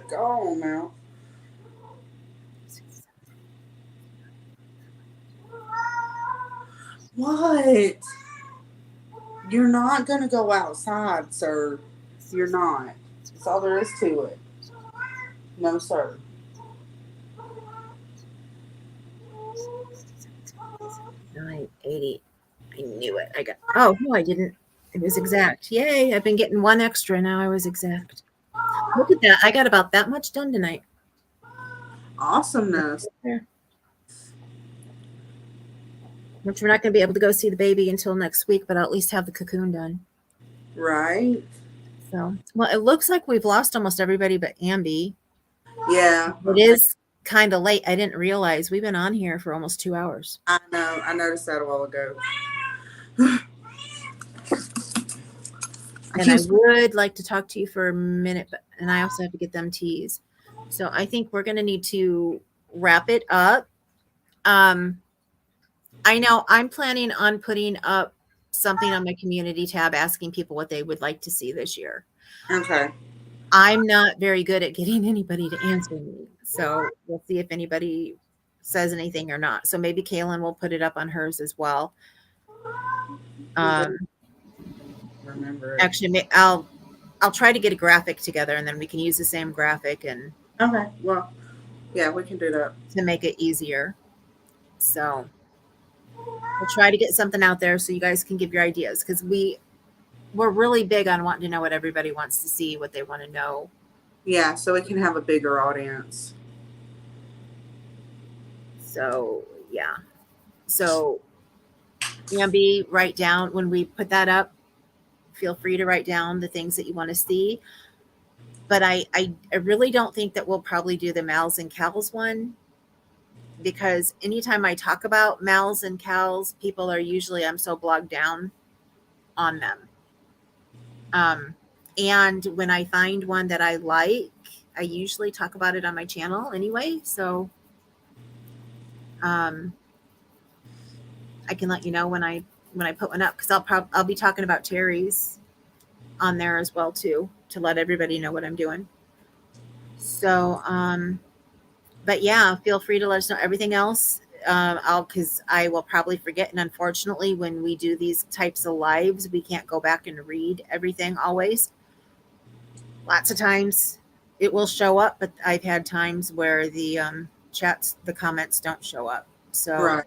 Go on now. What? You're not going to go outside, sir. You're not. That's all there is to it. No, sir. $9.80. I knew it. Oh, no, I didn't. It was exact. Yay. I've been getting one extra. Now I was exact. Look at that. I got about that much done tonight. Awesomeness. Which we're not going to be able to go see the baby until next week, but I'll at least have the cocoon done. Right. So, well, it looks like we've lost almost everybody but Ambi. Yeah. It is kind of late. I didn't realize we've been on here for almost 2 hours. I know. I noticed that a while ago. And I would like to talk to you for a minute, and I also have to get them teas. So I think we're going to need to wrap it up. I know I'm planning on putting up something on my community tab asking people what they would like to see this year. Okay. I'm not very good at getting anybody to answer me. So we'll see if anybody says anything or not. So maybe Kaylin will put it up on hers as well. Remember it. Actually, I'll try to get a graphic together, and then we can use the same graphic and Okay. Well, yeah, we can do that to make it easier. So we'll try to get something out there so you guys can give your ideas, because we're really big on wanting to know what everybody wants to see, what they want to know. Yeah, so we can have a bigger audience. So yeah. So Ambi, write down when we put that up. Feel free to write down the things that you want to see. But I really don't think that we'll probably do the Mals and Cals one, because anytime I talk about Mals and Cals, people are usually, I'm so bogged down on them. And when I find one that I like, I usually talk about it on my channel anyway. So I can let you know when I put one up, because I'll be talking about Terry's on there as well too, to let everybody know what I'm doing. So but yeah, feel free to let us know everything else. Because I will probably forget, and unfortunately when we do these types of lives, we can't go back and read everything always. Lots of times it will show up, but I've had times where the the comments don't show up. So Right.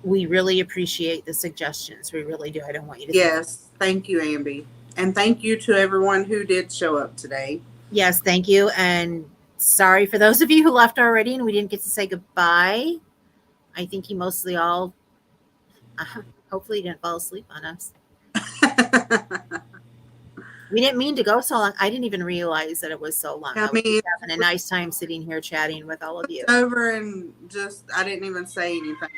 we really appreciate the suggestions. We really do. I don't want you to think. Yes. Thank you, Ambi. And thank you to everyone who did show up today. Yes, thank you. And sorry for those of you who left already and we didn't get to say goodbye. I think you mostly all hopefully didn't fall asleep on us. We didn't mean to go so long. I didn't even realize that it was so long. I was just having a nice time sitting here chatting with all of you. Over and just, I didn't even say anything.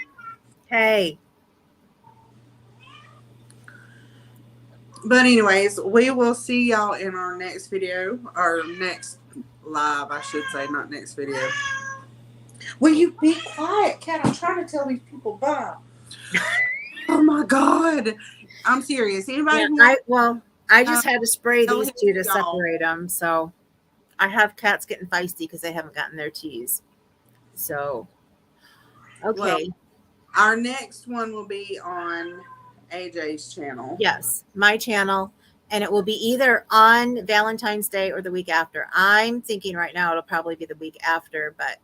Hey. But anyways, we will see y'all in our next video, or next live, I should say, not next video. Will you be quiet, Kat? I'm trying to tell these people bye. Oh my God. I'm serious. Anybody? Yeah, I just had to spray these two to y'all. separate them. So I have cats getting feisty because they haven't gotten their teas. So, okay. Well, our next one will be on AJ's channel. Yes, my channel. And it will be either on Valentine's Day or the week after. I'm thinking right now it'll probably be the week after, but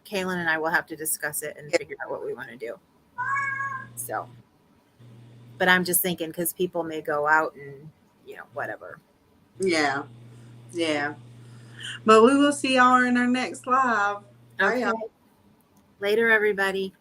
Kaylin and I will have to discuss it and figure out what we want to do. So, but I'm just thinking, because people may go out and, whatever. Yeah. Yeah. But we will see y'all in our next live. Okay. Later, everybody.